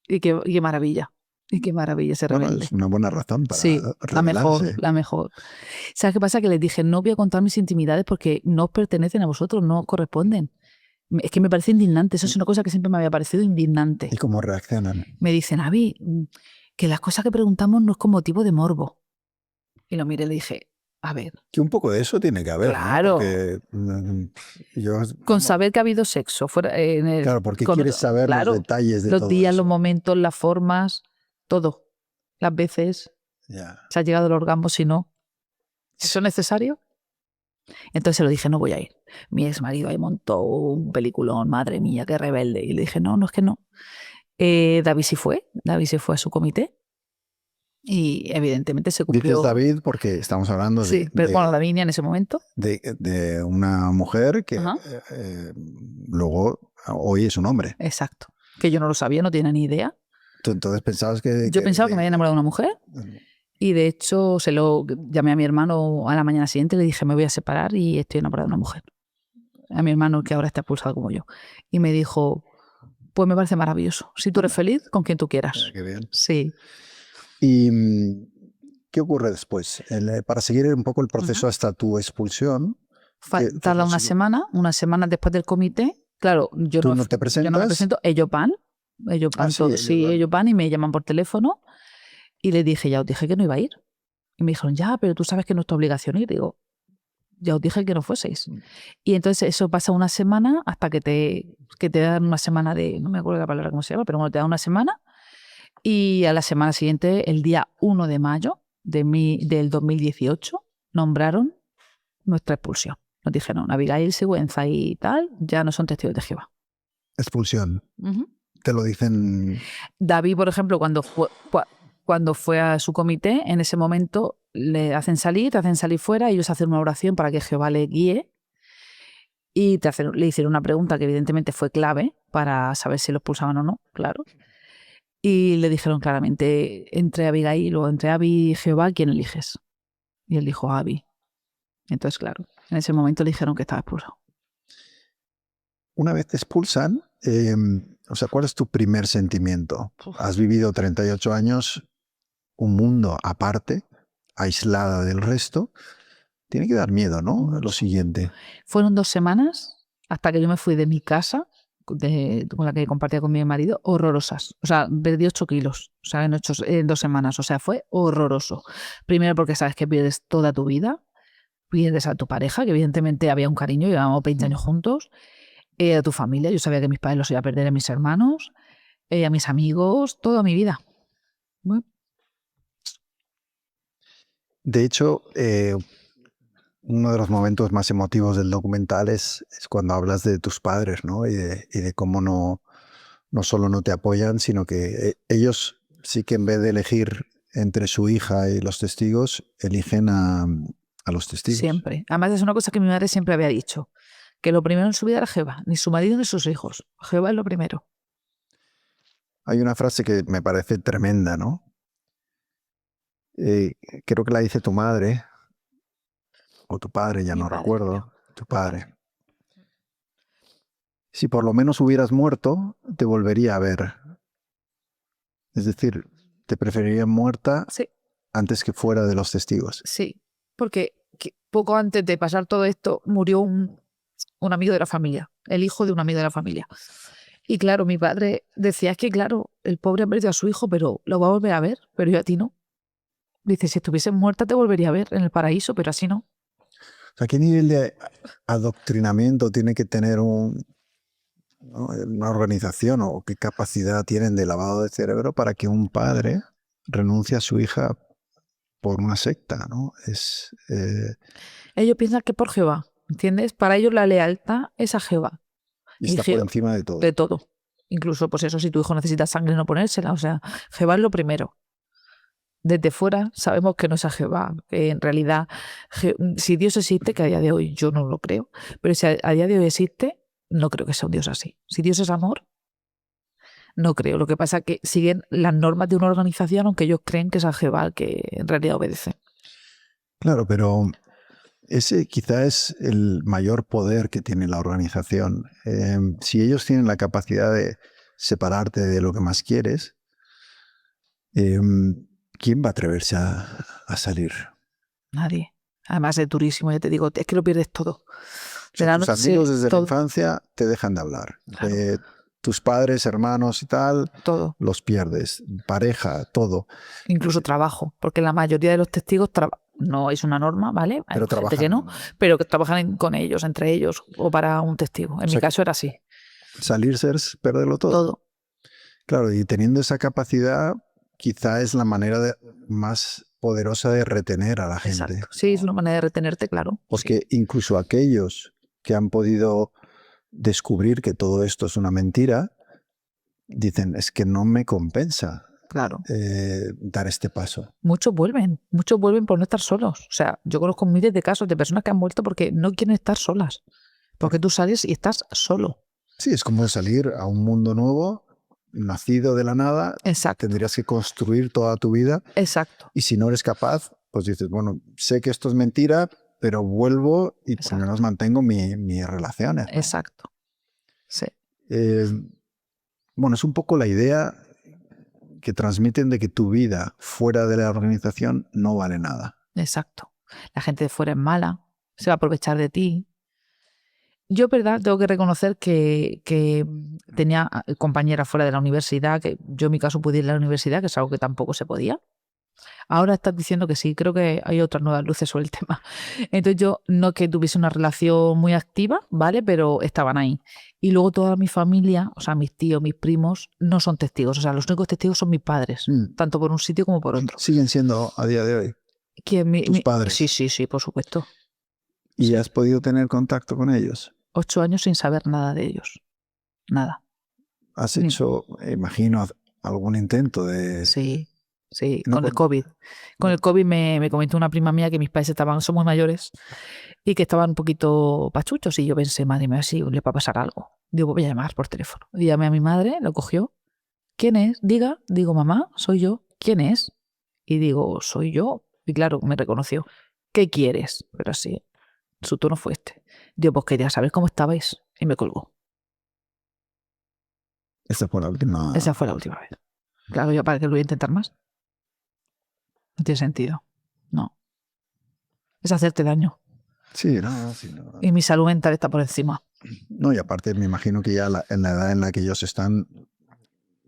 Y qué maravilla. Y qué maravilla ser rebelde. Es una buena razón para rebelarse. La mejor. ¿Sabes qué pasa? Que les dije, no voy a contar mis intimidades porque no os pertenecen a vosotros, no os corresponden. Es que me parece indignante. Eso es una cosa que siempre me había parecido indignante. ¿Y cómo reaccionan? Me dicen, Avi, que las cosas que preguntamos no es con motivo de morbo. Y lo miré y le dije, a ver. Que un poco de eso tiene que haber, claro. ¿no? Porque con saber que ha habido sexo. Claro, porque quieres saber los detalles de todo los días, eso. Los momentos, las formas, todo. Las veces. Se ha llegado al orgasmo, si no. ¿Eso es necesario? Entonces se lo dije, no voy a ir. Mi ex marido ahí montó un peliculón, madre mía, qué rebelde. Y le dije, no, es que no. David sí fue a su comité y evidentemente se cumplió. Dices David porque estamos hablando de... Sí, pero bueno, Davinia en ese momento. De una mujer que luego hoy es un hombre. Exacto. Que yo no lo sabía, no tenía ni idea. ¿Tú entonces pensabas que...? Yo pensaba que me había enamorado de una mujer. Y de hecho se lo llamé a mi hermano a la mañana siguiente y le dije, me voy a separar y estoy enamorada de una mujer. A mi hermano, que ahora está expulsado como yo. Y me dijo, Pues me parece maravilloso. Si tú eres feliz, con quien tú quieras. Qué bien. Sí. ¿Y qué ocurre después? Para seguir un poco el proceso hasta tu expulsión, Tarda una semana después del comité. Claro, tú no te yo no me presentas. presento, ellos van Sí, todos, sí, ellos van y me llaman por teléfono y les dije, ya os dije que no iba a ir. Y me dijeron, ya, pero tú sabes que no es tu obligación ir. Digo, ya os dije que no fueseis. Y entonces eso pasa una semana hasta que te dan una semana de, no me acuerdo la palabra cómo se llama, pero bueno, te dan una semana y a la semana siguiente, el día 1 de mayo del 2018, nombraron nuestra expulsión. Nos dijeron, Abigail Sigüenza y tal, ya no son testigos de Jehová. Expulsión. Te lo dicen. David, por ejemplo, cuando fue a su comité, en ese momento te hacen salir fuera, ellos hacen una oración para que Jehová le guíe y le hicieron una pregunta que evidentemente fue clave para saber si lo expulsaban o no, claro. Y le dijeron claramente, entre Abigail o entre Abi y Jehová, ¿quién eliges? Y él dijo, Abi. Entonces, claro, en ese momento le dijeron que estaba expulsado. Una vez te expulsan, o sea, ¿cuál es tu primer sentimiento? Has vivido 38 años, un mundo aparte, aislada del resto. Tiene que dar miedo, ¿no? Lo siguiente. Fueron 2 semanas hasta que yo me fui de mi casa, con la que compartía con mi marido, horrorosas. O sea, perdí 8 kilos, o sea, en 2 semanas. O sea, fue horroroso. Primero porque sabes que pierdes toda tu vida, pierdes a tu pareja, que evidentemente había un cariño, llevábamos 20 años juntos, a tu familia, yo sabía que mis padres los iba a perder, a mis hermanos, a mis amigos, toda mi vida. Bueno. De hecho, uno de los momentos más emotivos del documental es cuando hablas de tus padres, ¿no? Y de cómo no solo no te apoyan, sino que ellos sí que en vez de elegir entre su hija y los testigos, eligen a los testigos. Siempre. Además es una cosa que mi madre siempre había dicho, que lo primero en su vida era Jehová, ni su marido ni sus hijos. Jehová es lo primero. Hay una frase que me parece tremenda, ¿no? Creo que la dice tu madre, o tu padre, ya no recuerdo, tu padre. Si por lo menos hubieras muerto, te volvería a ver. Es decir, te preferiría muerta antes que fuera de los testigos. Sí, porque poco antes de pasar todo esto murió un amigo de la familia, el hijo de un amigo de la familia. Y claro, mi padre decía, es que claro, el pobre ha perdido a su hijo, pero lo va a volver a ver, pero yo a ti no. Dice, si estuviese muerta te volvería a ver en el paraíso, pero así no. O sea, ¿qué nivel de adoctrinamiento tiene que tener una organización o qué capacidad tienen de lavado de cerebro para que un padre renuncie a su hija por una secta, ¿no? Ellos piensan que por Jehová, ¿entiendes? Para ellos la lealtad es a Jehová. Y está por encima de todo. De todo. Incluso, pues eso, si tu hijo necesita sangre, no ponérsela. O sea, Jehová es lo primero. Desde fuera sabemos que no es a Jehová, que en realidad, si Dios existe, que a día de hoy yo no lo creo, pero si a día de hoy existe, no creo que sea un Dios así. Si Dios es amor, no creo. Lo que pasa es que siguen las normas de una organización, aunque ellos creen que es a Jehová que en realidad obedecen. Claro, pero ese quizá es el mayor poder que tiene la organización. Si ellos tienen la capacidad de separarte de lo que más quieres, ¿quién va a atreverse a salir? Nadie. Además es durísimo, ya te digo, es que lo pierdes todo. O sea, tus amigos desde la infancia te dejan de hablar. Claro. Tus padres, hermanos y tal, todo. Los pierdes. Pareja, todo. Incluso trabajo, porque la mayoría de los testigos no es una norma, ¿vale? Hay pero gente que no, pero que trabajan con ellos, entre ellos, o para un testigo. En mi caso era así. Salirse es perderlo todo. Todo. Claro, y teniendo esa capacidad, quizá es la manera más poderosa de retener a la gente. Exacto. Sí, es una manera de retenerte, claro. Porque incluso aquellos que han podido descubrir que todo esto es una mentira, dicen, es que no me compensa dar este paso. Muchos vuelven por no estar solos. O sea, yo conozco miles de casos de personas que han vuelto porque no quieren estar solas. Porque tú sales y estás solo. Sí, es como salir a un mundo nuevo, nacido de la nada. Exacto. Tendrías que construir toda tu vida. Exacto. Y si no eres capaz, pues dices, bueno, sé que esto es mentira, pero vuelvo y por lo menos mantengo mis relaciones, ¿no? Exacto. Sí. Bueno, es un poco la idea que transmiten de que tu vida fuera de la organización no vale nada. Exacto. La gente de fuera es mala, se va a aprovechar de ti. Yo, verdad, tengo que reconocer que tenía compañeras fuera de la universidad, que yo en mi caso pude ir a la universidad, que es algo que tampoco se podía. Ahora estás diciendo que sí, creo que hay otras nuevas luces sobre el tema. Entonces yo no es que tuviese una relación muy activa, ¿vale? Pero estaban ahí. Y luego toda mi familia, o sea, mis tíos, mis primos, no son testigos. O sea, los únicos testigos son mis padres, tanto por un sitio como por otro. ¿Siguen siendo a día de hoy tus padres? Sí, por supuesto. ¿Y Sí. has podido tener contacto con ellos? 8 años sin saber nada de ellos. Nada. ¿Has hecho, imagino, algún intento de...? Sí, No, con el COVID. Con el COVID me comentó una prima mía que mis padres son muy mayores y que estaban un poquito pachuchos y yo pensé, madre mía, si le va a pasar algo. Digo, voy a llamar por teléfono. Y llamé a mi madre, lo cogió. ¿Quién es? Digo, mamá, soy yo. ¿Quién es? Y digo, soy yo. Y claro, me reconoció. ¿Qué quieres? Pero así, su tono fue este. Digo, pues quería saber cómo estabais. Y me colgó. Esa fue la última. Esa fue la última vez. Claro, yo para qué lo voy a intentar más. No tiene sentido. No. Es hacerte daño. Sí, no. Y mi salud mental está por encima. No, y aparte me imagino que ya en la edad en la que ellos están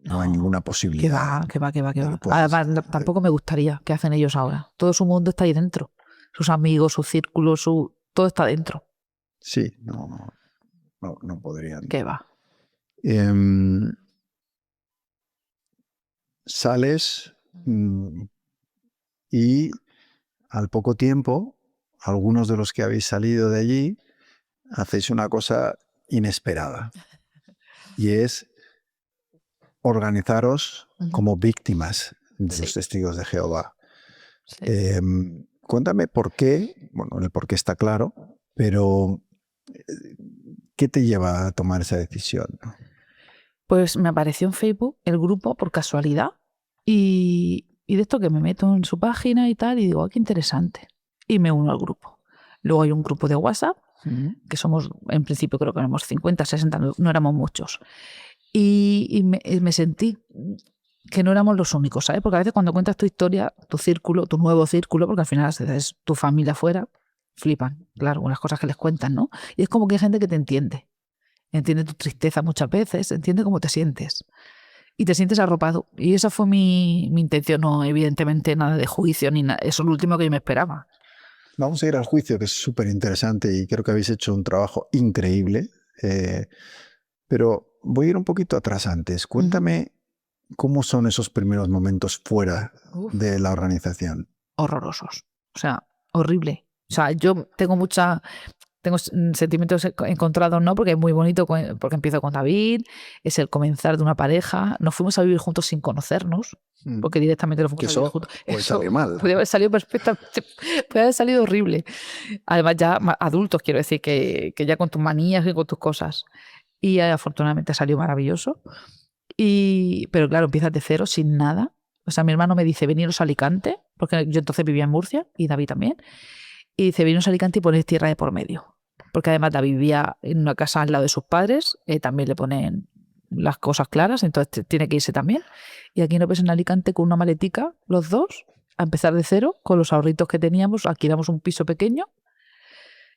no hay ninguna posibilidad. Que va. puedas Además, tampoco me gustaría. ¿Qué hacen ellos ahora? Todo su mundo está ahí dentro. Sus amigos, su círculo, todo está dentro. Sí, no podrían. ¿Qué va? Sales y al poco tiempo, algunos de los que habéis salido de allí, hacéis una cosa inesperada. Y es organizaros como víctimas de los testigos de Jehová. Sí. Cuéntame por qué, bueno, el por qué está claro, pero ¿qué te lleva a tomar esa decisión? Pues me apareció en Facebook el grupo por casualidad y de esto que me meto en su página y tal y digo, qué interesante. Y me uno al grupo. Luego hay un grupo de WhatsApp, que somos, en principio creo que éramos 50, 60, no éramos muchos. Y me sentí que no éramos los únicos, ¿sabes? Porque a veces cuando cuentas tu historia, tu círculo, tu nuevo círculo, porque al final es tu familia afuera, flipan, claro, con las cosas que les cuentan, ¿no? Y es como que hay gente que te entiende tu tristeza muchas veces, entiende cómo te sientes. Y te sientes arropado. Y esa fue mi intención, no evidentemente nada de juicio, ni nada. Eso es lo último que yo me esperaba. Vamos a ir al juicio, que es súper interesante y creo que habéis hecho un trabajo increíble. Pero voy a ir un poquito atrás antes. Cuéntame cómo son esos primeros momentos fuera de la organización. Horrorosos. O sea, horrible. O sea, yo tengo sentimientos encontrados, ¿no? Porque es muy bonito, porque empiezo con David, es el comenzar de una pareja. Nos fuimos a vivir juntos sin conocernos, porque directamente nos fuimos a vivir juntos. Puede salir mal. Podría haber salido perfectamente, puede haber salido horrible. Además, ya adultos, quiero decir, que ya con tus manías y con tus cosas. Y afortunadamente salió maravilloso. Pero claro, empiezas de cero, sin nada. O sea, mi hermano me dice, veniros a Alicante, porque yo entonces vivía en Murcia, y David también. Y dice, veniros a Alicante y ponéis tierra de por medio. Porque además David vivía en una casa al lado de sus padres, también le ponen las cosas claras, entonces tiene que irse también. Y aquí nos ves en Alicante con una maletica, los dos, a empezar de cero, con los ahorritos que teníamos, alquilamos un piso pequeño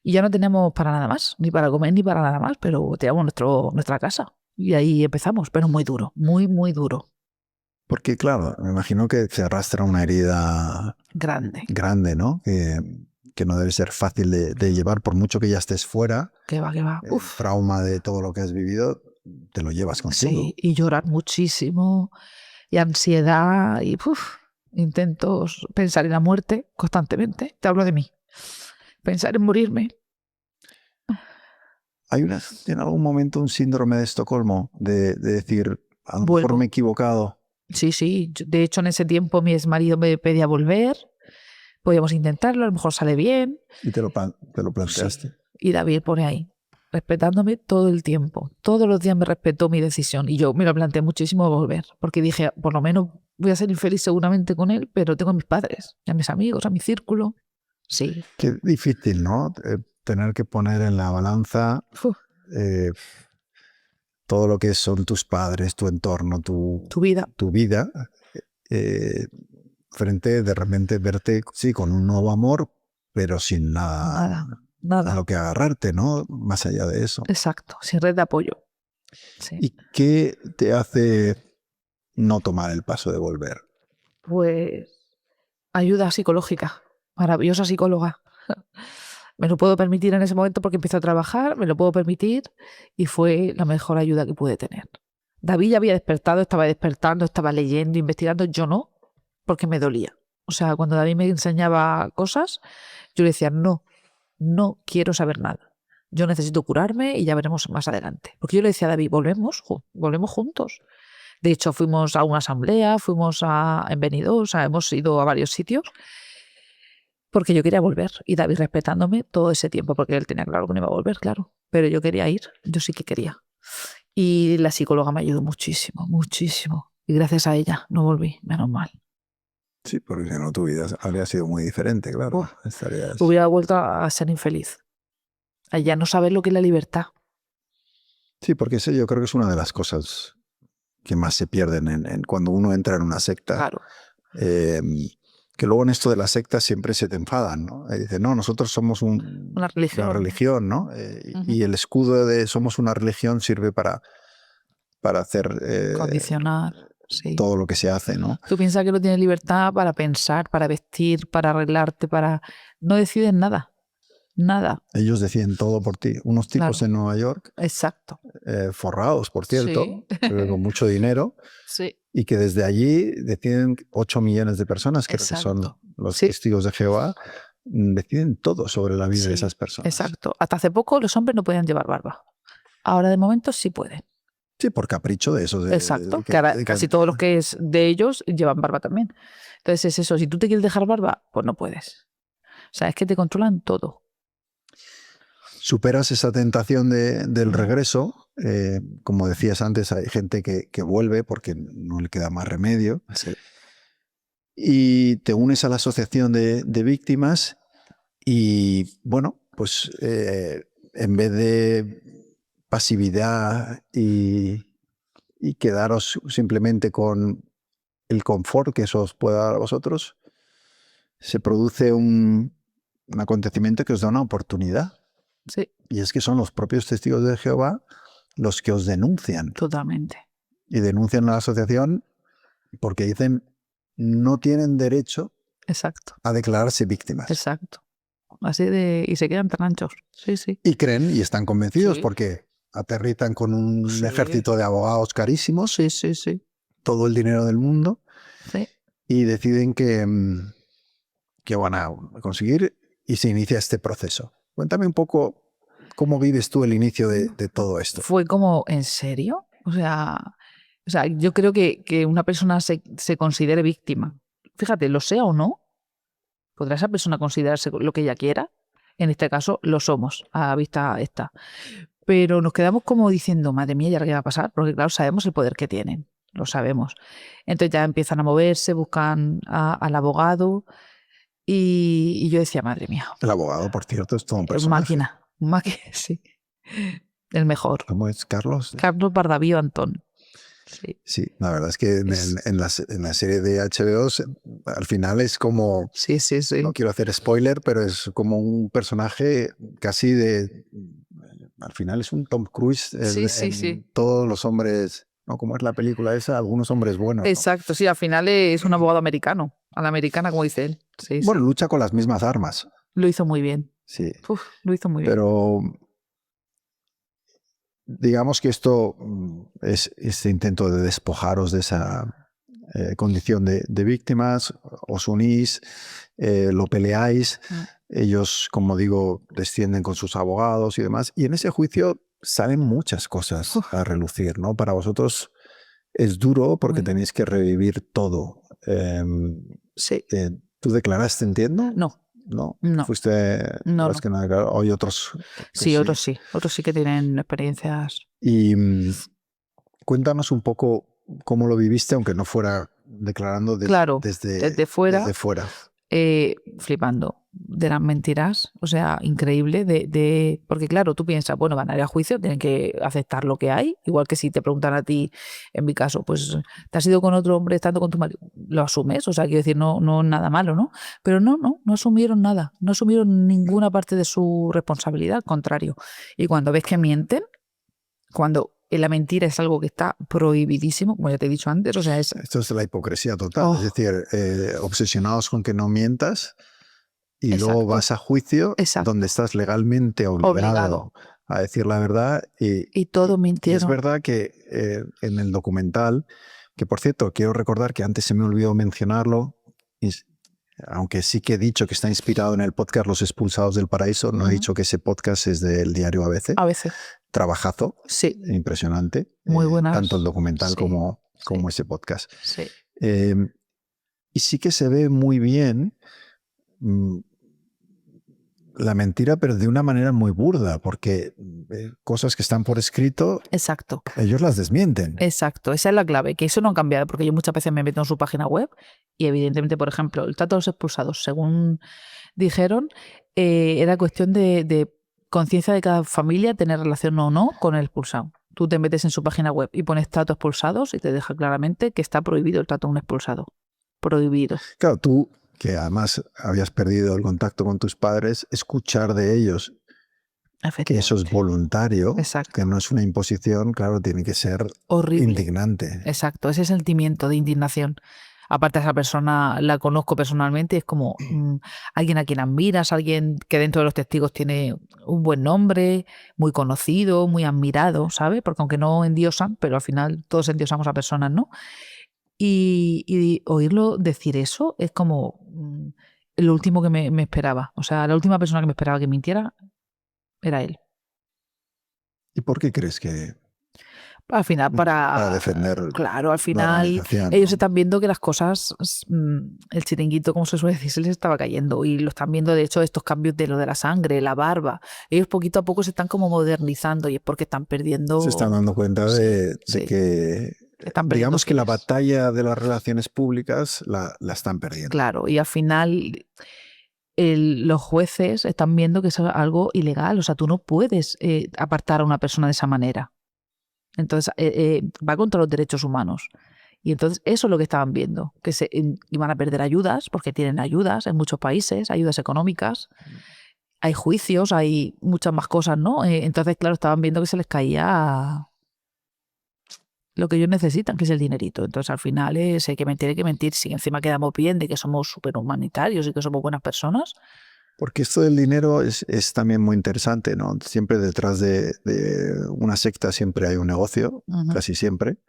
y ya no teníamos para nada más, ni para comer ni para nada más, pero teníamos nuestra casa. Y ahí empezamos, pero muy duro, muy, muy duro. Porque claro, me imagino que se arrastra una herida grande, ¿no? Que no debe ser fácil de llevar, por mucho que ya estés fuera. Que va. El trauma de todo lo que has vivido te lo llevas contigo. Sí, y llorar muchísimo, y ansiedad, y intentos pensar en la muerte constantemente. Te hablo de mí. Pensar en morirme. ¿Hay en algún momento un síndrome de Estocolmo de decir, a lo mejor me he equivocado? Sí. De hecho, en ese tiempo mi exmarido me pedía volver. Podíamos intentarlo, a lo mejor sale bien. ¿Y te lo planteaste? Sí. Y David pone ahí, respetándome todo el tiempo. Todos los días me respetó mi decisión. Y yo me lo planteé muchísimo de volver. Porque dije, por lo menos voy a ser infeliz seguramente con él, pero tengo a mis padres, a mis amigos, a mi círculo. Sí. Qué difícil, ¿no? Tener que poner en la balanza todo lo que son tus padres, tu entorno, Tu vida. tu vida, frente de repente verte, sí, con un nuevo amor, pero sin nada a Nada. lo que agarrarte, ¿no? Más allá de eso. Exacto, sin red de apoyo. Sí. ¿Y qué te hace no tomar el paso de volver? Pues ayuda psicológica, maravillosa psicóloga. Me lo puedo permitir en ese momento porque empiezo a trabajar, me lo puedo permitir y fue la mejor ayuda que pude tener. David ya había despertado, estaba despertando, estaba leyendo, investigando, yo no, porque me dolía. O sea, cuando David me enseñaba cosas, yo le decía, no quiero saber nada. Yo necesito curarme y ya veremos más adelante. Porque yo le decía a David, volvemos juntos. De hecho, fuimos a una asamblea, fuimos en Benidorm, o sea, hemos ido a varios sitios porque yo quería volver y David respetándome todo ese tiempo porque él tenía claro que no iba a volver, claro. Pero yo quería ir, yo sí que quería. Y la psicóloga me ayudó muchísimo, muchísimo. Y gracias a ella no volví, menos mal. Sí, porque si no tu vida habría sido muy diferente, claro. Hubiera vuelto a ser infeliz. A ya no saber lo que es la libertad. Sí, porque eso yo creo que es una de las cosas que más se pierden cuando uno entra en una secta. Claro. Que luego en esto de la secta siempre se te enfadan, ¿no? Y dicen, no, nosotros somos una religión, ¿no? Y el escudo de somos una religión sirve para hacer... condicionar, sí. Todo lo que se hace, ¿no? Tú piensas que no tienes libertad para pensar, para vestir, para arreglarte, para... No deciden nada. Nada. Ellos deciden todo por ti. Unos tipos en Nueva York. Exacto. Forrados, por cierto, sí. con mucho dinero. Sí. Y que desde allí deciden 8 millones de personas, creo que son los testigos de Jehová, deciden todo sobre la vida de esas personas. Exacto. Hasta hace poco los hombres no podían llevar barba. Ahora de momento sí pueden. Sí, por capricho de eso. Exacto. Que ahora casi todos los que es de ellos llevan barba también. Entonces es eso. Si tú te quieres dejar barba, pues no puedes. O sea, es que te controlan todo. Superas esa tentación del regreso. Como decías antes, hay gente que vuelve porque no le queda más remedio. Sí. Y te unes a la asociación de víctimas y, bueno, pues en vez de pasividad y quedaros simplemente con el confort que eso os puede dar a vosotros, se produce un acontecimiento que os da una oportunidad. Sí. Y es que son los propios testigos de Jehová los que os denuncian. Totalmente. Y denuncian a la asociación porque dicen no tienen derecho a declararse víctimas. Exacto. Así y se quedan tan anchos. Sí, sí. Y creen y están convencidos porque aterrizan con un ejército de abogados carísimos. Sí, sí, sí. Todo el dinero del mundo. Sí. Y deciden que van a conseguir y se inicia este proceso. Cuéntame un poco cómo vives tú el inicio de todo esto. Fue como, ¿en serio? O sea yo creo que una persona se considere víctima. Fíjate, lo sea o no, podrá esa persona considerarse lo que ella quiera. En este caso, lo somos, a vista esta. Pero nos quedamos como diciendo, madre mía, ¿ya qué va a pasar? Porque claro, sabemos el poder que tienen, lo sabemos. Entonces ya empiezan a moverse, buscan al abogado y yo decía, madre mía. El abogado, por cierto, es todo un personaje. Máquina, sí. El mejor. ¿Cómo es, Carlos? Carlos Bardavío Antón. Sí, la verdad es que en la serie de HBO al final es como... Sí. No quiero hacer spoiler, pero es como un personaje casi de... Al final es un Tom Cruise. Sí. Todos los hombres... ¿No? ¿Cómo es la película esa? Algunos hombres buenos. Exacto, ¿no? Sí, al final es un abogado americano. A la americana, como dice él. Sí, bueno, lucha con las mismas armas. Lo hizo muy bien. Sí. Lo hizo muy bien. Pero... digamos que esto es este intento de despojaros de esa condición de víctimas, os unís, lo peleáis, ellos, como digo, descienden con sus abogados y demás, y en ese juicio salen muchas cosas a relucir, ¿no? Para vosotros es duro porque tenéis que revivir todo. Sí. ¿Tú declaraste, entiendo? No. Fuiste... No. Que nada, hay otros... Sí, otros sí. Otros sí que tienen experiencias. Y cuéntanos un poco cómo lo viviste, aunque no fuera declarando desde fuera. flipando de las mentiras, o sea, increíble, porque claro, tú piensas, bueno, van a ir a juicio, tienen que aceptar lo que hay, igual que si te preguntan a ti, en mi caso, pues, ¿te has ido con otro hombre estando con tu marido? Lo asumes, o sea, quiero decir, no nada malo, ¿no? Pero no asumieron nada, no asumieron ninguna parte de su responsabilidad, al contrario. Y cuando ves que mienten, cuando la mentira es algo que está prohibidísimo, como ya te he dicho antes, o sea, es... Esto es la hipocresía total, es decir, obsesionados con que no mientas y luego vas a juicio donde estás legalmente obligado a decir la verdad y todo mintieron. Y es verdad que en el documental, que por cierto, quiero recordar que antes se me olvidó mencionarlo, aunque sí que he dicho que está inspirado en el podcast Los Expulsados del Paraíso, no he dicho que ese podcast es del diario ABC. ABC. Trabajazo, sí. Impresionante. Muy buenas. Tanto el documental como ese podcast. Sí. Y sí que se ve muy bien la mentira, pero de una manera muy burda, porque cosas que están por escrito, exacto, ellos las desmienten. Exacto, esa es la clave, que eso no ha cambiado, porque yo muchas veces me meto en su página web y evidentemente, por ejemplo, el trato de los expulsados, según dijeron, era cuestión de conciencia de cada familia tener relación o no con el expulsado. Tú te metes en su página web y pones trato expulsados y te deja claramente que está prohibido el trato a un expulsado. Prohibido. Claro, tú, que además habías perdido el contacto con tus padres, escuchar de ellos que eso es voluntario, exacto, que no es una imposición, claro, tiene que ser horrible, indignante. Exacto, ese sentimiento de indignación. Aparte, a esa persona la conozco personalmente, es como alguien a quien admiras, alguien que dentro de los testigos tiene un buen nombre, muy conocido, muy admirado, ¿sabes? Porque aunque no endiosan, pero al final todos endiosamos a personas, ¿no? Y oírlo decir eso es como lo último que me esperaba. O sea, la última persona que me esperaba que mintiera era él. ¿Y por qué crees que...? Al final, para defender. Claro, al final ellos están viendo que las cosas, el chiringuito, como se suele decir, se les estaba cayendo. Y lo están viendo, de hecho, estos cambios de lo de la sangre, la barba. Ellos poquito a poco se están como modernizando y es porque están perdiendo. Se están dando cuenta de que, digamos que la batalla de las relaciones públicas la están perdiendo. Claro, y al final los jueces están viendo que eso es algo ilegal. O sea, tú no puedes apartar a una persona de esa manera. Entonces, va contra los derechos humanos. Y entonces eso es lo que estaban viendo, que se iban a perder ayudas, porque tienen ayudas en muchos países, ayudas económicas, hay juicios, hay muchas más cosas, ¿no? Entonces, claro, estaban viendo que se les caía lo que ellos necesitan, que es el dinerito. Entonces, al final hay que mentir. Si encima quedamos bien de que somos súper humanitarios y que somos buenas personas. Porque esto del dinero es también muy interesante, ¿no? Siempre detrás de una secta siempre hay un negocio, casi siempre.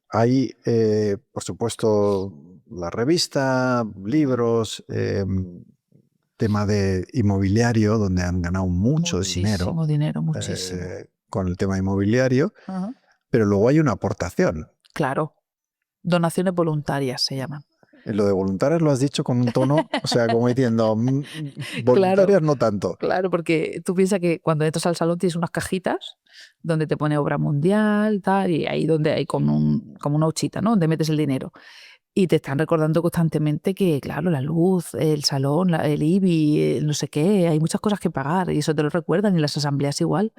Hay, por supuesto, la revista, libros, tema de inmobiliario, donde han ganado muchísimo dinero, muchísimo. Con el tema inmobiliario, pero luego hay una aportación. Claro, donaciones voluntarias se llaman. Lo de voluntarias lo has dicho con un tono, o sea, como diciendo, voluntarias claro, no tanto. Claro, porque tú piensas que cuando entras al salón tienes unas cajitas donde te pone obra mundial, tal, y ahí donde hay como una huchita, ¿no? Donde metes el dinero. Y te están recordando constantemente que, claro, la luz, el salón, el IBI, no sé qué, hay muchas cosas que pagar y eso te lo recuerdan y las asambleas igual.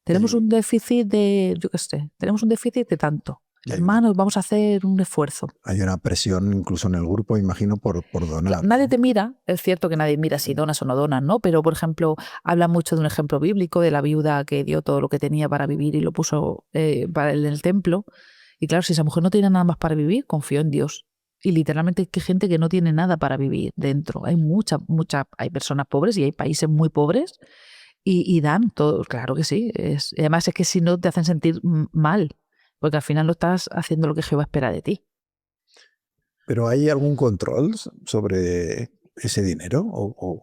Tenemos un déficit de, yo qué sé, tenemos un déficit de tanto. Hermanos, vamos a hacer un esfuerzo. Hay una presión incluso en el grupo, imagino, por donar. Nadie te mira, es cierto que nadie mira si donas o no donas, ¿no? Pero, por ejemplo, habla mucho de un ejemplo bíblico de la viuda que dio todo lo que tenía para vivir y lo puso en el templo. Y claro, si esa mujer no tiene nada más para vivir, confió en Dios. Y literalmente hay gente que no tiene nada para vivir dentro. Hay hay personas pobres y hay países muy pobres y dan todo, claro que sí. Además es que si no te hacen sentir mal, porque al final no estás haciendo lo que Jehová espera de ti. ¿Pero hay algún control sobre ese dinero?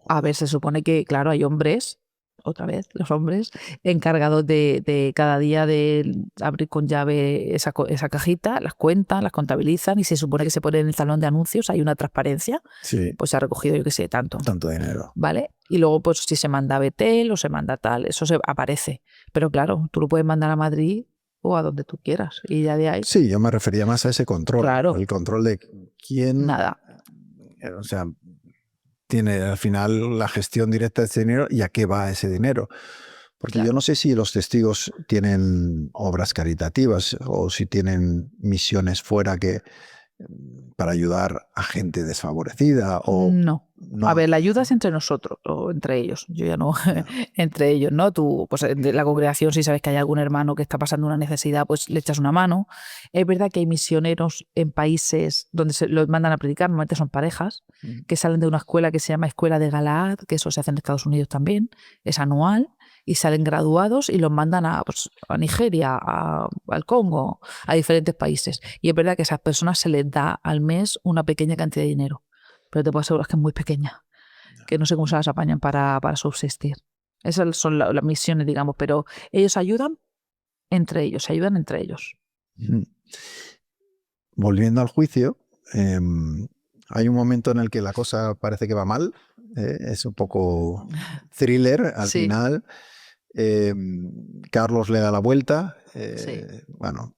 A ver, se supone que, claro, hay hombres, otra vez, los hombres, encargados de cada día de abrir con llave esa cajita, las cuentan, las contabilizan y se supone que se pone en el salón de anuncios, hay una transparencia, sí. Pues se ha recogido, yo qué sé, tanto dinero. ¿Vale? Y luego, pues si se manda a Betel o se manda tal, eso aparece. Pero claro, tú lo puedes mandar a Madrid o a donde tú quieras y ya de ahí. Sí, yo me refería más a ese control. Claro. El control de quién... Nada. o sea, tiene al final la gestión directa de ese dinero y a qué va ese dinero. Porque Claro. yo no sé si los testigos tienen obras caritativas o si tienen misiones fuera que para ayudar a gente desfavorecida o No. A no. ver, la ayuda es entre nosotros o entre ellos. Yo ya no, Ya. entre ellos, ¿no? Tú, pues de la congregación, si sabes que hay algún hermano que está pasando una necesidad, pues le echas una mano. Es verdad que hay misioneros en países donde se los mandan a predicar, normalmente son parejas, que salen de una escuela que se llama Escuela de Galaad, que eso se hace en Estados Unidos también, es anual, y salen graduados y los mandan a, pues, a Nigeria, al Congo, a diferentes países. Y es verdad que a esas personas se les da al mes una pequeña cantidad de dinero, pero te puedo asegurar que es muy pequeña, que no sé cómo se las apañan para subsistir. Esas son las misiones, digamos, pero ellos ayudan entre ellos, se ayudan entre ellos. Volviendo al juicio, hay un momento en el que la cosa parece que va mal, es un poco thriller al Sí. final. Carlos le da la vuelta. Sí. Bueno,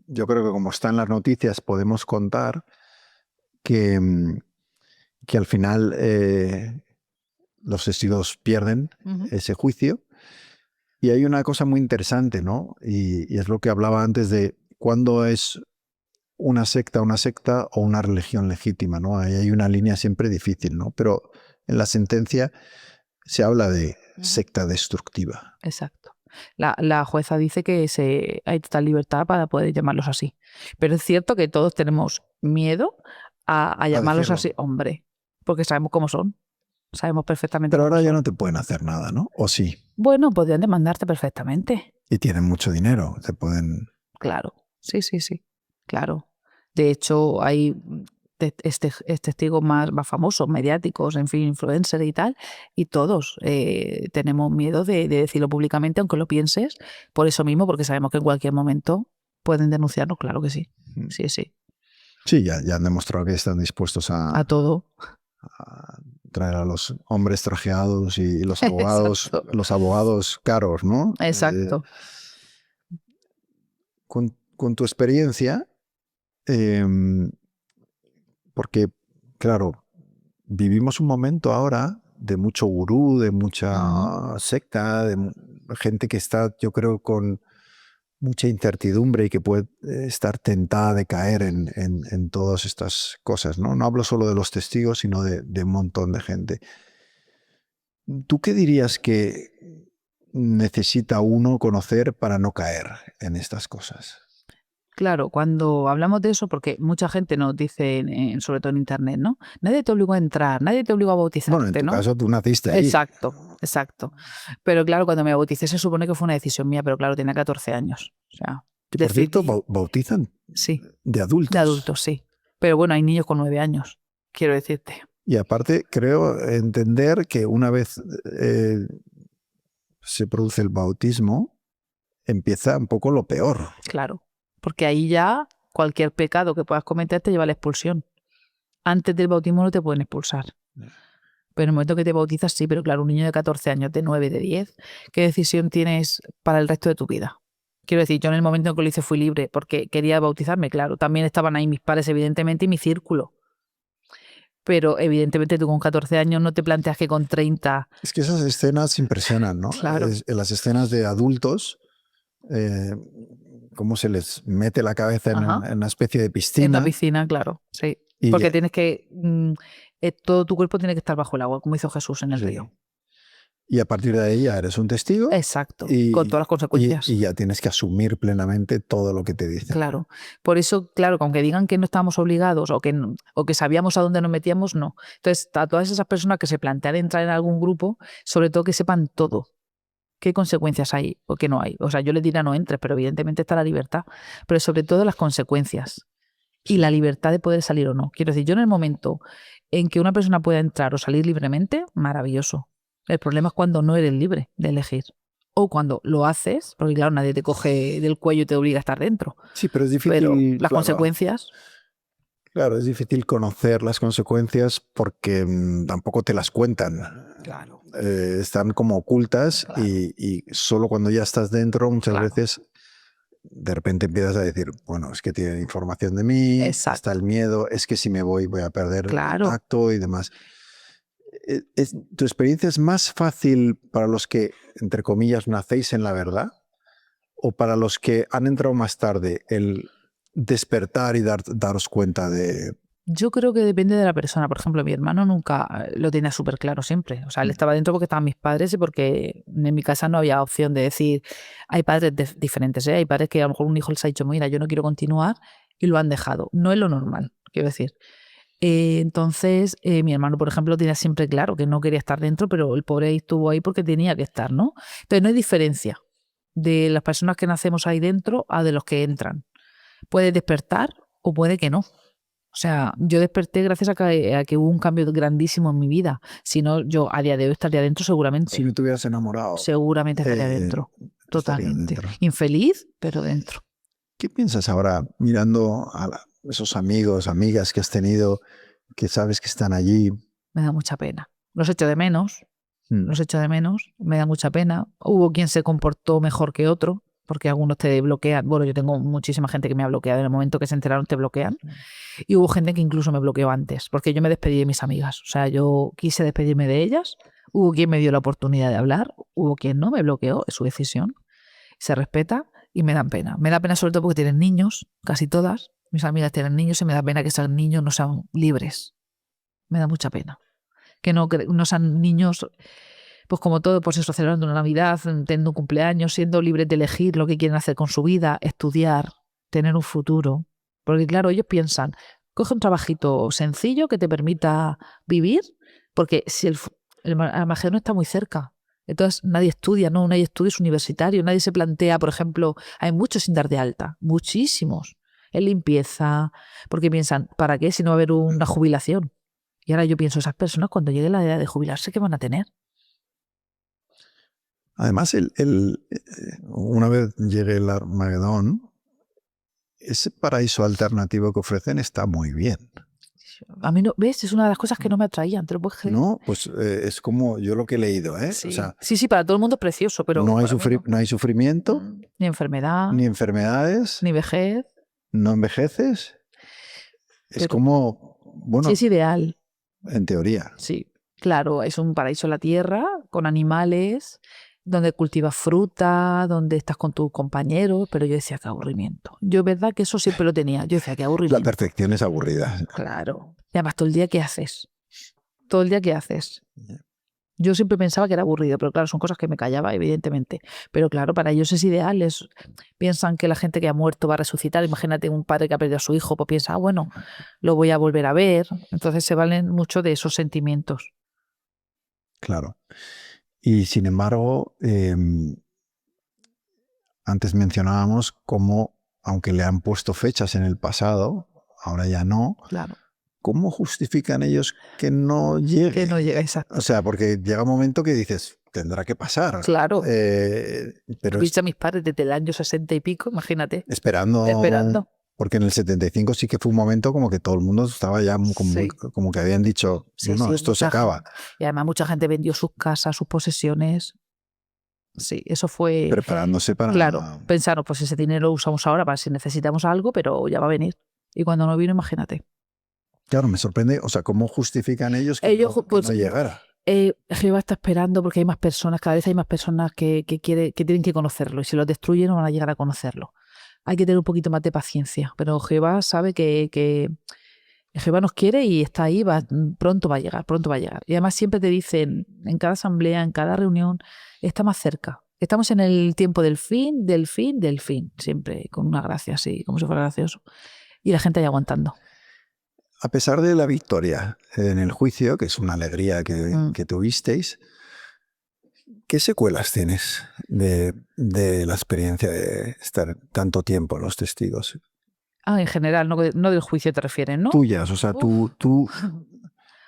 yo creo que como está en las noticias podemos contar que al final los testigos pierden ese juicio. Y hay una cosa muy interesante, ¿no? Y es lo que hablaba antes de cuándo es una secta o una religión legítima, ¿no? Ahí hay una línea siempre difícil, ¿no? Pero en la sentencia se habla de secta destructiva. Exacto. La jueza dice que hay total libertad para poder llamarlos así. Pero es cierto que todos tenemos miedo a llamarlos decirlo. así, hombre, porque sabemos cómo son. Sabemos perfectamente Pero cómo ahora ya son. no te pueden hacer nada, ¿no? ¿O sí? Bueno, podrían demandarte perfectamente. Y tienen mucho dinero, te pueden... Claro. Sí, sí, sí. Claro. De hecho, hay testigos más famosos, mediáticos, en fin, influencers y tal, y todos tenemos miedo de decirlo públicamente, aunque lo pienses, por eso mismo, porque sabemos que en cualquier momento pueden denunciarnos, claro que sí. Sí, sí. Sí, ya han demostrado que están dispuestos A todo. a traer a los hombres trajeados y los abogados, Exacto. los abogados caros, ¿no? Exacto. Con tu experiencia, porque, claro, vivimos un momento ahora de mucho gurú, de mucha secta, de gente que está, yo creo, con mucha incertidumbre y que puede estar tentada de caer en todas estas cosas, ¿no? No hablo solo de los testigos, sino de un montón de gente. ¿Tú qué dirías que necesita uno conocer para no caer en estas cosas? Claro, cuando hablamos de eso, porque mucha gente nos dice, sobre todo en internet, ¿no? Nadie te obligó a entrar, nadie te obligó a bautizarte, Bueno, en tu ¿no? caso tú naciste ahí. Exacto, exacto. Pero claro, cuando me bauticé se supone que fue una decisión mía, pero claro, tenía 14 años. O sea, Que, por cierto, decidí, bautizan sí, de adultos. de adultos, sí. Pero bueno, hay niños con 9 años, quiero decirte. Y aparte, creo entender que una vez se produce el bautismo, empieza un poco lo peor. Claro, porque ahí ya cualquier pecado que puedas cometer te lleva a la expulsión. Antes del bautismo no te pueden expulsar. Pero en el momento que te bautizas, sí, pero claro, un niño de 14 años, de 9, de 10, ¿qué decisión tienes para el resto de tu vida? Quiero decir, yo en el momento en que lo hice fui libre porque quería bautizarme, claro. También estaban ahí mis padres, evidentemente, y mi círculo. Pero evidentemente tú con 14 años no te planteas que con 30... Es que esas escenas impresionan, ¿no? Claro. En las escenas de adultos, cómo se les mete la cabeza en una especie de piscina. En la piscina, claro, sí. Y Porque tienes que... todo tu cuerpo tiene que estar bajo el agua, como hizo Jesús en el río. Y a partir de ahí ya eres un testigo. Exacto, con todas las consecuencias. Y ya tienes que asumir plenamente todo lo que te dicen. Claro. Por eso, claro, que aunque digan que no estábamos obligados o que sabíamos a dónde nos metíamos, no. Entonces, a todas esas personas que se plantean entrar en algún grupo, sobre todo que sepan todo. ¿Qué consecuencias hay o qué no hay? O sea, yo les diría no entres, pero evidentemente está la libertad. Pero sobre todo las consecuencias y la libertad de poder salir o no. Quiero decir, yo en el momento en que una persona pueda entrar o salir libremente, maravilloso. El problema es cuando no eres libre de elegir. O cuando lo haces, porque claro, nadie te coge del cuello y te obliga a estar dentro. Sí, pero es difícil. Pero las consecuencias... Claro, es difícil conocer las consecuencias porque tampoco te las cuentan. Claro. Están como ocultas. Claro. Y solo cuando ya estás dentro muchas veces de repente empiezas a decir, bueno, es que tiene información de mí, Exacto. está el miedo, es que si me voy a perder el Claro. contacto y demás. ¿Tu experiencia es más fácil para los que, entre comillas, nacéis en la verdad? ¿O para los que han entrado más tarde, el despertar y daros cuenta de... Yo creo que depende de la persona. Por ejemplo, mi hermano nunca lo tenía súper claro siempre. O sea, él estaba dentro porque estaban mis padres y porque en mi casa no había opción de decir, hay padres diferentes, ¿eh? Hay padres que a lo mejor un hijo les ha dicho, mira, yo no quiero continuar y lo han dejado. No es lo normal, quiero decir. Entonces, mi hermano, por ejemplo, tenía siempre claro que no quería estar dentro, pero el pobre estuvo ahí porque tenía que estar, ¿no? Entonces, no hay diferencia de las personas que nacemos ahí dentro a de los que entran. Puede despertar o puede que no. O sea, yo desperté gracias a que hubo un cambio grandísimo en mi vida. Si no, yo a día de hoy estaría dentro seguramente. Si no te hubieras enamorado. Seguramente estaría dentro. Totalmente. Dentro. Infeliz, pero dentro. ¿Qué piensas ahora mirando a esos amigos, amigas que has tenido, que sabes que están allí? Me da mucha pena. Los echo de menos. Los echo de menos. Me da mucha pena. Hubo quien se comportó mejor que otro, porque algunos te bloquean. Bueno, yo tengo muchísima gente que me ha bloqueado. En el momento que se enteraron te bloquean. Y hubo gente que incluso me bloqueó antes, porque yo me despedí de mis amigas. O sea, yo quise despedirme de ellas. Hubo quien me dio la oportunidad de hablar. Hubo quien no, me bloqueó. Es su decisión. Se respeta y me dan pena. Me da pena sobre todo porque tienen niños, casi todas. Mis amigas tienen niños y me da pena que esos niños no sean libres. Me da mucha pena. Que no sean niños, pues como todo, pues eso, celebrando una Navidad, teniendo un cumpleaños, siendo libres de elegir lo que quieren hacer con su vida, estudiar, tener un futuro. Porque claro, ellos piensan, coge un trabajito sencillo que te permita vivir, porque si el Armagedón está muy cerca. Entonces nadie estudia, ¿no? No hay estudios universitarios, nadie se plantea, por ejemplo, hay muchos sin dar de alta, muchísimos, en limpieza, porque piensan, ¿para qué si no va a haber una jubilación? Y ahora yo pienso, esas personas cuando llegue la edad de jubilarse, ¿qué van a tener? Además, una vez llegue el Armagedón, ese paraíso alternativo que ofrecen está muy bien. A mí no, ¿ves? Es una de las cosas que no me atraían, ¿te lo puedes creer? No, pues es como yo lo que he leído, ¿eh? Sí. O sea, sí, para todo el mundo es precioso, pero no hay, no. no hay sufrimiento, Ni enfermedad, ni enfermedades, ni vejez. no envejeces. Es como, bueno, sí, es ideal. En teoría. Sí, claro, es un paraíso en la tierra, con animales, donde cultivas fruta, donde estás con tus compañeros, pero yo decía, qué aburrimiento. Yo, verdad que eso siempre lo tenía. Yo decía, qué aburrimiento. La perfección es aburrida. Claro. Y además, todo el día, ¿qué haces? Todo el día, ¿qué haces? Yo siempre pensaba que era aburrido, pero claro, son cosas que me callaba, evidentemente. Pero claro, para ellos es ideal. Piensan que la gente que ha muerto va a resucitar. Imagínate un padre que ha perdido a su hijo, pues piensa, bueno, lo voy a volver a ver. Entonces se valen mucho de esos sentimientos. Claro. Y sin embargo, antes mencionábamos cómo, aunque le han puesto fechas en el pasado, ahora ya no. Claro. ¿Cómo justifican ellos que no llegue? Que no llega, exacto. O sea, porque llega un momento que dices, tendrá que pasar. Claro. Pero viste a mis padres desde el año 60 y pico, imagínate. Esperando. Porque en el 75 sí que fue un momento como que todo el mundo estaba ya como que habían dicho, no, esto se acaba. Y además mucha gente vendió sus casas, sus posesiones. Sí, eso fue... Preparándose para... Claro, pensaron, pues ese dinero lo usamos ahora para si necesitamos algo, pero ya va a venir. Y cuando no vino, imagínate. Claro, me sorprende, o sea, ¿cómo justifican ellos que no llegara? Jehová está esperando porque hay más personas, cada vez hay más personas que tienen que conocerlo y si lo destruyen no van a llegar a conocerlo. Hay que tener un poquito más de paciencia, pero Jehová sabe que Jehová nos quiere y está ahí, pronto va a llegar, pronto va a llegar. Y además siempre te dicen, en cada asamblea, en cada reunión, está más cerca. Estamos en el tiempo del fin, siempre con una gracia así, como si fuera gracioso. Y la gente ahí aguantando. A pesar de la victoria en el juicio, que es una alegría que tuvisteis, ¿qué secuelas tienes de la experiencia de estar tanto tiempo en los testigos? En general, no del juicio te refieres, ¿no? Tuyas, o sea, tú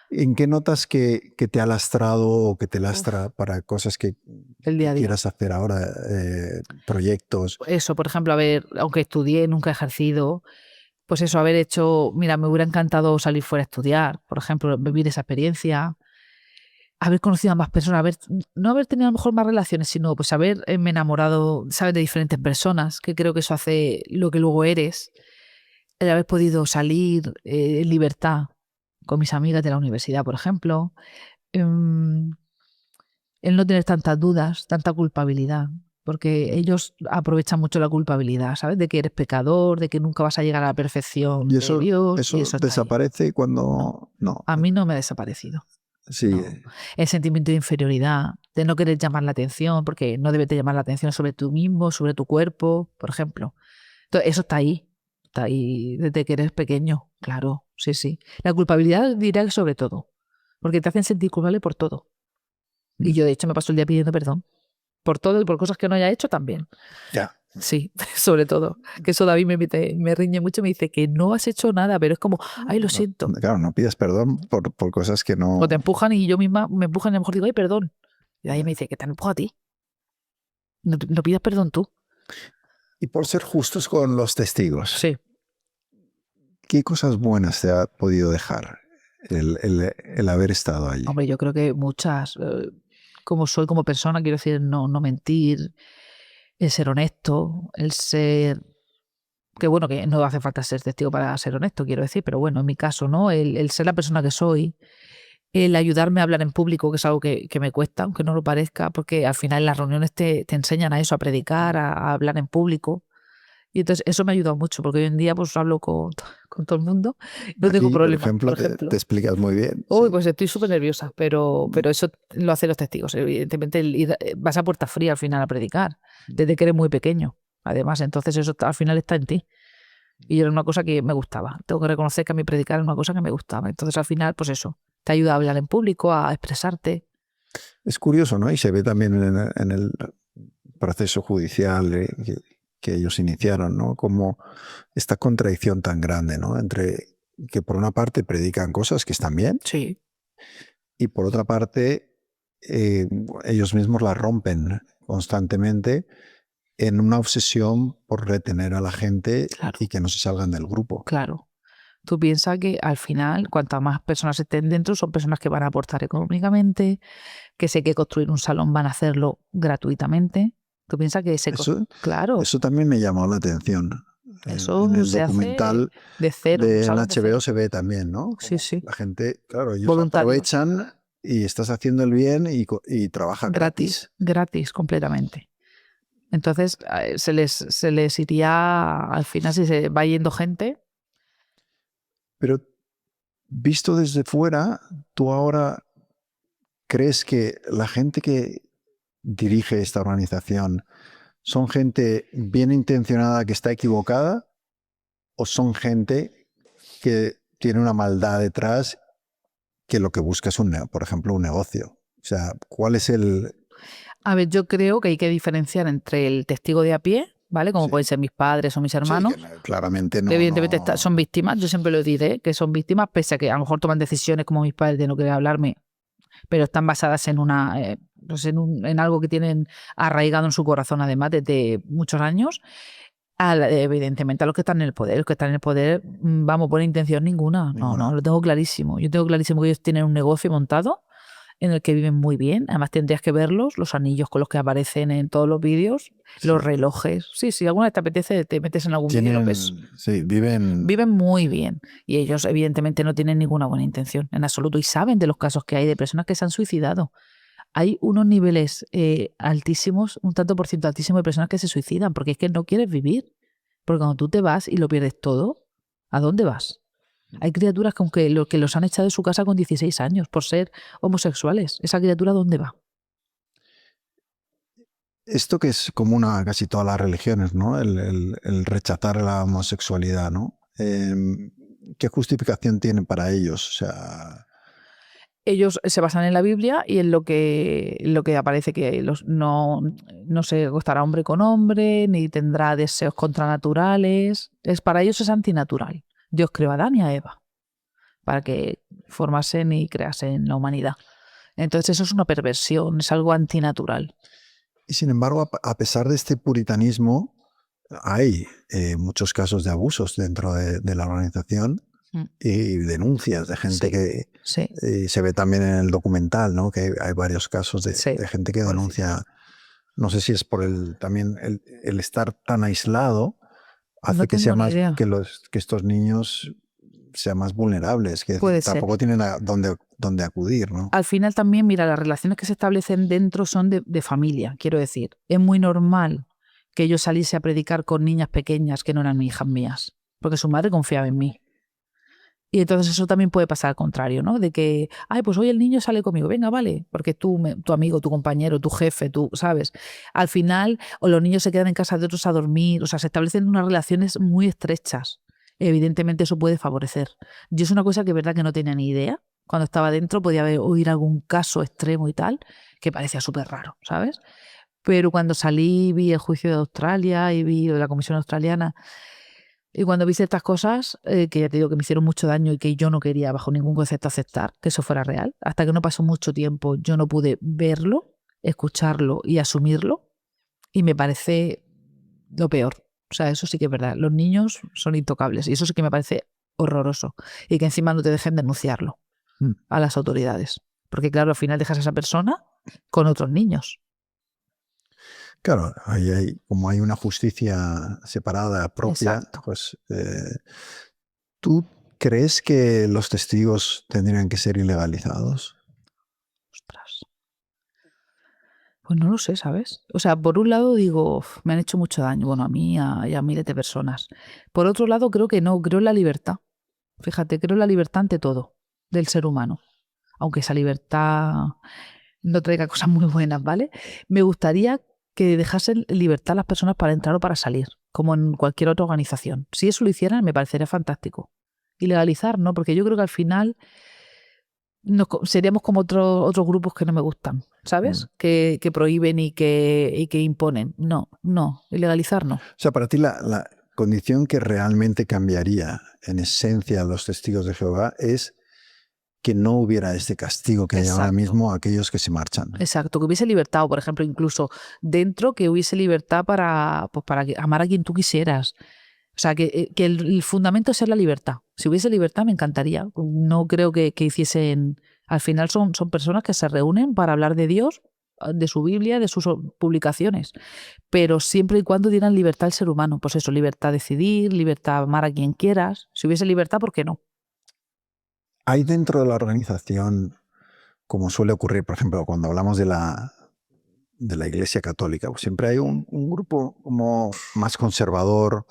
¿en qué notas que te ha lastrado o que te lastra para cosas que el día a día quieras hacer ahora, proyectos? Eso, por ejemplo, aunque estudié, nunca he ejercido, pues eso, haber hecho, mira, me hubiera encantado salir fuera a estudiar, por ejemplo, vivir esa experiencia. haber conocido a más personas, no haber tenido a lo mejor más relaciones, sino pues haberme enamorado, ¿sabes?, de diferentes personas, que creo que eso hace lo que luego eres. El haber podido salir en libertad con mis amigas de la universidad, por ejemplo. El no tener tantas dudas, tanta culpabilidad, porque ellos aprovechan mucho la culpabilidad, ¿sabes? De que eres pecador, de que nunca vas a llegar a la perfección Y de Dios. eso Y eso está ahí. desaparece cuando... No. A mí no me ha desaparecido. Sí. No. El sentimiento de inferioridad, de no querer llamar la atención, porque no debes de llamar la atención sobre tú mismo, sobre tu cuerpo, por ejemplo. Entonces, eso está ahí desde que eres pequeño, claro, sí, sí. La culpabilidad diría que sobre todo, porque te hacen sentir culpable por todo. Y yo, de hecho, me paso el día pidiendo perdón. Por todo y por cosas que no haya hecho también. Ya. Sí, sobre todo. Que eso David me riñe mucho, me dice que no has hecho nada, pero es como, ay, lo siento. Claro, no pidas perdón por cosas que no... O te empujan y yo misma me empujan y a lo mejor digo, ay, perdón. Y ahí me dice, que te han empujado a ti. No pidas perdón tú. Y por ser justos con los testigos. Sí. ¿Qué cosas buenas te ha podido dejar el haber estado allí? Hombre, yo creo que muchas. Como soy como persona, quiero decir, no mentir, el ser honesto, el ser... Que bueno, que no hace falta ser testigo para ser honesto, quiero decir, pero bueno, en mi caso, ¿no? El ser la persona que soy, el ayudarme a hablar en público, que es algo que me cuesta, aunque no lo parezca, porque al final en las reuniones te enseñan a eso, a predicar, a hablar en público. Y entonces eso me ha ayudado mucho, porque hoy en día pues hablo con todo el mundo. No tengo problema. Por ejemplo. Te explicas muy bien. Uy, Sí. pues estoy súper nerviosa, pero eso lo hacen los testigos. Evidentemente vas a puerta fría al final a predicar, desde que eres muy pequeño. Además, entonces eso al final está en ti. Y era una cosa que me gustaba. Tengo que reconocer que a mí predicar es una cosa que me gustaba. Entonces al final, pues eso, te ayuda a hablar en público, a expresarte. Es curioso, ¿no? Y se ve también en el proceso judicial que ellos iniciaron, ¿no? Como esta contradicción tan grande, ¿no? Entre que por una parte predican cosas que están bien. Sí. Y por otra parte, ellos mismos las rompen constantemente en una obsesión por retener a la gente. Claro. Y que no se salgan del grupo. Claro. Tú piensas que al final, cuantas más personas estén dentro, son personas que van a aportar económicamente, que sé que construir un salón van a hacerlo gratuitamente. Tú piensas que claro. Eso también me llamó la atención. Eso en el se documental hace de cero. Del HBO se ve también, ¿no? Como sí, sí. La gente, claro, ellos voluntarios. Aprovechan y estás haciendo el bien y trabajan gratis. Gratis, completamente. Entonces se les iría, al final, si se va yendo gente. Pero visto desde fuera, tú ahora crees que la gente que dirige esta organización son gente bien intencionada que está equivocada o son gente que tiene una maldad detrás que lo que busca es, por ejemplo, un negocio. O sea, ¿cuál es el...? A ver, yo creo que hay que diferenciar entre el testigo de a pie, ¿vale? Como pueden ser mis padres o mis hermanos. Sí, claramente no. Evidentemente son víctimas, yo siempre lo diré, que son víctimas, pese a que a lo mejor toman decisiones como mis padres de no querer hablarme, pero están basadas en en algo que tienen arraigado en su corazón, además, desde muchos años. Evidentemente a los que están en el poder. Los que están en el poder, vamos, por intención ninguna. No, lo tengo clarísimo. Yo tengo clarísimo que ellos tienen un negocio montado en el que viven muy bien. Además tendrías que verlos, los anillos con los que aparecen en todos los vídeos, los relojes. Sí, alguna vez te apetece, te metes en algún vídeo y lo ves. Sí, viven muy bien. Y ellos evidentemente no tienen ninguna buena intención en absoluto. Y saben de los casos que hay de personas que se han suicidado. Hay unos niveles altísimos, un tanto por ciento altísimo de personas que se suicidan, porque es que no quieres vivir. Porque cuando tú te vas y lo pierdes todo, ¿a dónde vas? Hay criaturas que los han echado de su casa con 16 años por ser homosexuales. ¿Esa criatura dónde va? Esto que es común a casi todas las religiones, ¿no? El rechazar la homosexualidad, ¿no? ¿Qué justificación tienen para ellos? O sea... Ellos se basan en la Biblia y en lo que aparece que no se acostará hombre con hombre, ni tendrá deseos contranaturales. Para ellos es antinatural. Dios creó a Adán y a Eva para que formasen y creasen la humanidad. Entonces eso es una perversión, es algo antinatural. Y sin embargo, a pesar de este puritanismo, hay muchos casos de abusos dentro de la organización. y denuncias de gente que se ve también en el documental, ¿no? Que hay varios casos de gente que denuncia. No sé si es por también el estar tan aislado hace que sea más que estos niños sean más vulnerables, que tampoco tienen a dónde acudir, ¿no? Al final también, mira, las relaciones que se establecen dentro son de familia, quiero decir. Es muy normal que yo saliese a predicar con niñas pequeñas que no eran hijas mías, porque su madre confiaba en mí. Y entonces eso también puede pasar al contrario, ¿no? De que, ay, pues hoy el niño sale conmigo, venga, vale, porque tu amigo, tu compañero, tu jefe, tú, ¿sabes? Al final, o los niños se quedan en casa de otros a dormir, o sea, se establecen unas relaciones muy estrechas. Evidentemente eso puede favorecer. Yo es una cosa que es verdad que no tenía ni idea. Cuando estaba dentro podía oír algún caso extremo y tal, que parecía súper raro, ¿sabes? Pero cuando salí, vi el juicio de Australia y vi la Comisión Australiana. Y cuando vi ciertas cosas, que ya te digo que me hicieron mucho daño y que yo no quería bajo ningún concepto aceptar que eso fuera real, hasta que no pasó mucho tiempo yo no pude verlo, escucharlo y asumirlo, y me parece lo peor. O sea, eso sí que es verdad. Los niños son intocables y eso sí que me parece horroroso. Y que encima no te dejen denunciarlo a las autoridades. Porque claro, al final dejas a esa persona con otros niños. Claro, como hay una justicia separada propia, pues ¿tú crees que los testigos tendrían que ser ilegalizados? Ostras. Pues no lo sé, ¿sabes? O sea, por un lado digo, me han hecho mucho daño, bueno, a mí y a miles de personas. Por otro lado, creo que no, creo en la libertad. Fíjate, creo en la libertad ante todo del ser humano. Aunque esa libertad no traiga cosas muy buenas, ¿vale? Me gustaría que dejasen libertad a las personas para entrar o para salir, como en cualquier otra organización. Si eso lo hicieran, me parecería fantástico. Y legalizar, ¿no? Porque yo creo que al final seríamos como otros grupos que no me gustan, ¿sabes? Que prohíben y que imponen. No, ilegalizar no. O sea, para ti la condición que realmente cambiaría en esencia a los testigos de Jehová es que no hubiera este castigo que hay ahora mismo a aquellos que se marchan. Exacto, que hubiese libertad, o por ejemplo, incluso dentro que hubiese libertad para amar a quien tú quisieras. O sea, que el fundamento sea la libertad. Si hubiese libertad me encantaría. No creo que hiciesen... Al final son personas que se reúnen para hablar de Dios, de su Biblia, de sus publicaciones. Pero siempre y cuando dieran libertad al ser humano. Pues eso, libertad a decidir, libertad a amar a quien quieras. Si hubiese libertad, ¿por qué no? ¿Hay dentro de la organización, como suele ocurrir, por ejemplo, cuando hablamos de la Iglesia Católica, pues siempre hay un grupo como más conservador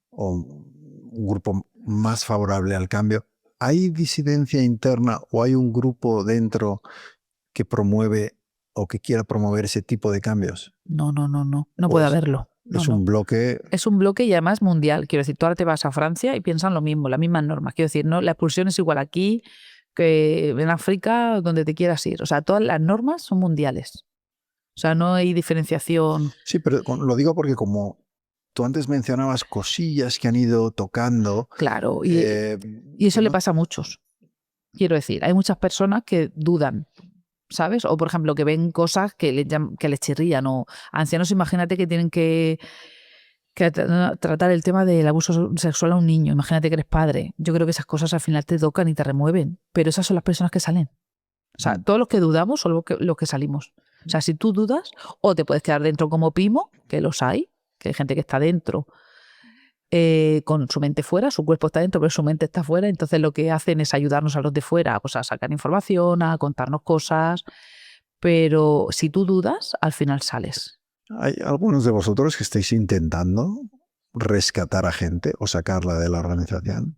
o un grupo más favorable al cambio? ¿Hay disidencia interna o hay un grupo dentro que promueve o que quiera promover ese tipo de cambios? No puede haberlo. Es un bloque. Es un bloque y además mundial. Quiero decir, tú ahora te vas a Francia y piensan lo mismo, las mismas normas. Quiero decir, no, la expulsión es igual aquí que en África, donde te quieras ir. O sea, todas las normas son mundiales. O sea, no hay diferenciación. Sí, pero lo digo porque como tú antes mencionabas cosillas que han ido tocando. Claro, y eso le pasa a muchos. Quiero decir, hay muchas personas que dudan, ¿sabes? O, por ejemplo, que ven cosas que les chirrían. O ancianos, imagínate que tienen que tratar el tema del abuso sexual a un niño. Imagínate que eres padre. Yo creo que esas cosas al final te tocan y te remueven. Pero esas son las personas que salen. O sea, todos los que dudamos son los que salimos. O sea, si tú dudas, o te puedes quedar dentro como Pimo, que los hay, que hay gente que está dentro con su mente fuera, su cuerpo está dentro, pero su mente está fuera. Entonces lo que hacen es ayudarnos a los de fuera pues, a sacar información, a contarnos cosas. Pero si tú dudas, al final sales. ¿Hay algunos de vosotros que estáis intentando rescatar a gente o sacarla de la organización?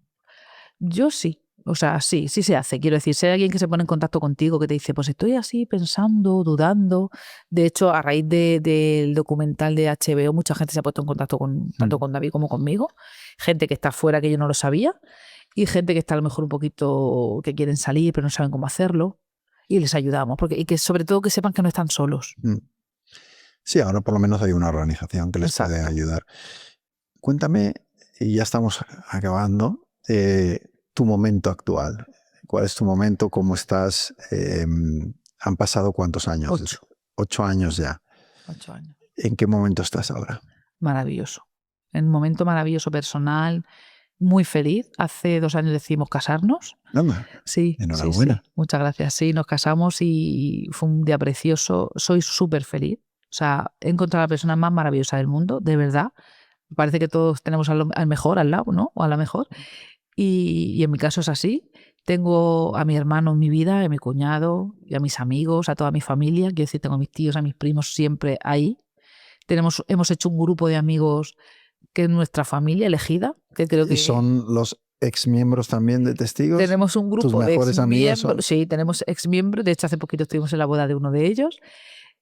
Yo sí. O sea, sí se hace. Quiero decir, si hay alguien que se pone en contacto contigo, que te dice, pues estoy así pensando, dudando. De hecho, a raíz del documental de HBO, mucha gente se ha puesto en contacto tanto con David como conmigo. Gente que está fuera que yo no lo sabía y gente que está a lo mejor un poquito que quieren salir pero no saben cómo hacerlo. Y les ayudamos. Y que sobre todo que sepan que no están solos. Sí, ahora por lo menos hay una organización que les puede ayudar. Cuéntame, y ya estamos acabando, tu momento actual. ¿Cuál es tu momento? ¿Cómo estás? ¿Han pasado cuántos años? 8. 8 años ya. 8 años. ¿En qué momento estás ahora? Maravilloso. En un momento maravilloso personal. muy feliz. Hace 2 años decidimos casarnos. Anda, Sí, enhorabuena. sí. Muchas gracias. Sí, nos casamos y fue un día precioso. Soy súper feliz. O sea, he encontrado a la persona más maravillosa del mundo, de verdad. Parece que todos tenemos al mejor al lado, ¿no? O a la mejor. Y en mi caso es así. Tengo a mi hermano en mi vida, a mi cuñado, y a mis amigos, a toda mi familia. Quiero decir, tengo a mis tíos, a mis primos siempre ahí. Hemos hecho un grupo de amigos que es nuestra familia elegida, que creo que... ¿Y son los exmiembros también de Testigos? Tenemos un ¿Tus grupo de mejores amigos son? exmiembros. Sí, tenemos exmiembros. De hecho, hace poquito estuvimos en la boda de uno de ellos.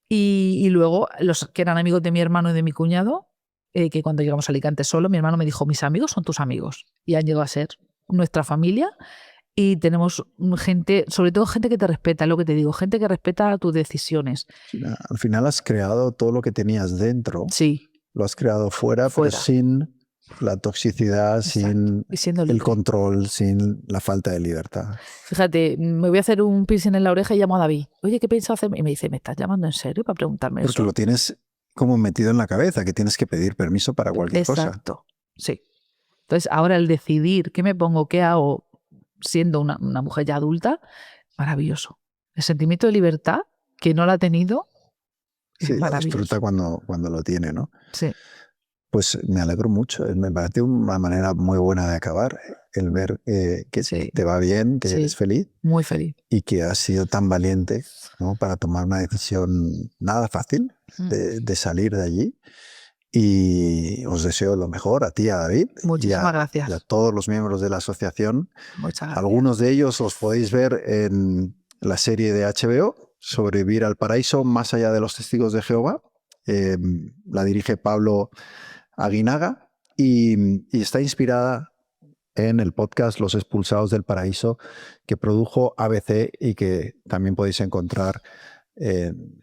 Y luego los que eran amigos de mi hermano y de mi cuñado, que cuando llegamos a Alicante solo, mi hermano me dijo, mis amigos son tus amigos. Y han llegado a ser nuestra familia. Y tenemos gente, sobre todo gente que te respeta, lo que te digo, gente que respeta tus decisiones. Al final has creado todo lo que tenías dentro. Sí. Lo has creado fuera. Pero sin la toxicidad, Exacto. sin el control, sin la falta de libertad. Fíjate, me voy a hacer un piercing en la oreja y llamo a David. Oye, ¿qué piensas hacer? Y me dice, ¿me estás llamando en serio para preguntarme Porque eso? lo tienes como metido en la cabeza, que tienes que pedir permiso para cualquier cosa. Exacto, sí. Entonces, ahora el decidir qué me pongo, qué hago, siendo una mujer ya adulta, maravilloso. El sentimiento de libertad, que no la ha tenido, sí, lo disfruta cuando lo tiene, ¿no? Sí. Pues me alegro mucho. Me parece una manera muy buena de acabar, el ver que te va bien, que eres feliz. Muy feliz. Y que has sido tan valiente, ¿no? Para tomar una decisión nada fácil de salir de allí. Y os deseo lo mejor a ti, a David. Muchísimas gracias. Y a todos los miembros de la asociación. Muchas gracias. Algunos de ellos los podéis ver en la serie de HBO, Sobrevivir al Paraíso, más allá de los testigos de Jehová. La dirige Pablo Aguinaga y está inspirada en el podcast Los Expulsados del Paraíso que produjo ABC y que también podéis encontrar en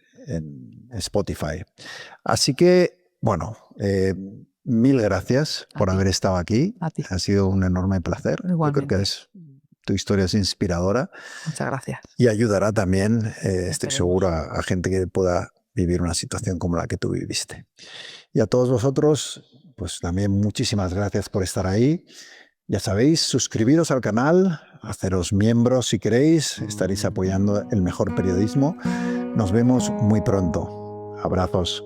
Spotify. Así que, bueno, mil gracias por haber estado aquí. Ha sido un enorme placer. Igualmente. Yo creo que tu historia es inspiradora. Muchas gracias. Y ayudará también, estoy seguro, a gente que pueda vivir una situación como la que tú viviste. Y a todos vosotros, pues también muchísimas gracias por estar ahí. Ya sabéis, suscribiros al canal, haceros miembros si queréis, estaréis apoyando el mejor periodismo. Nos vemos muy pronto. Abrazos.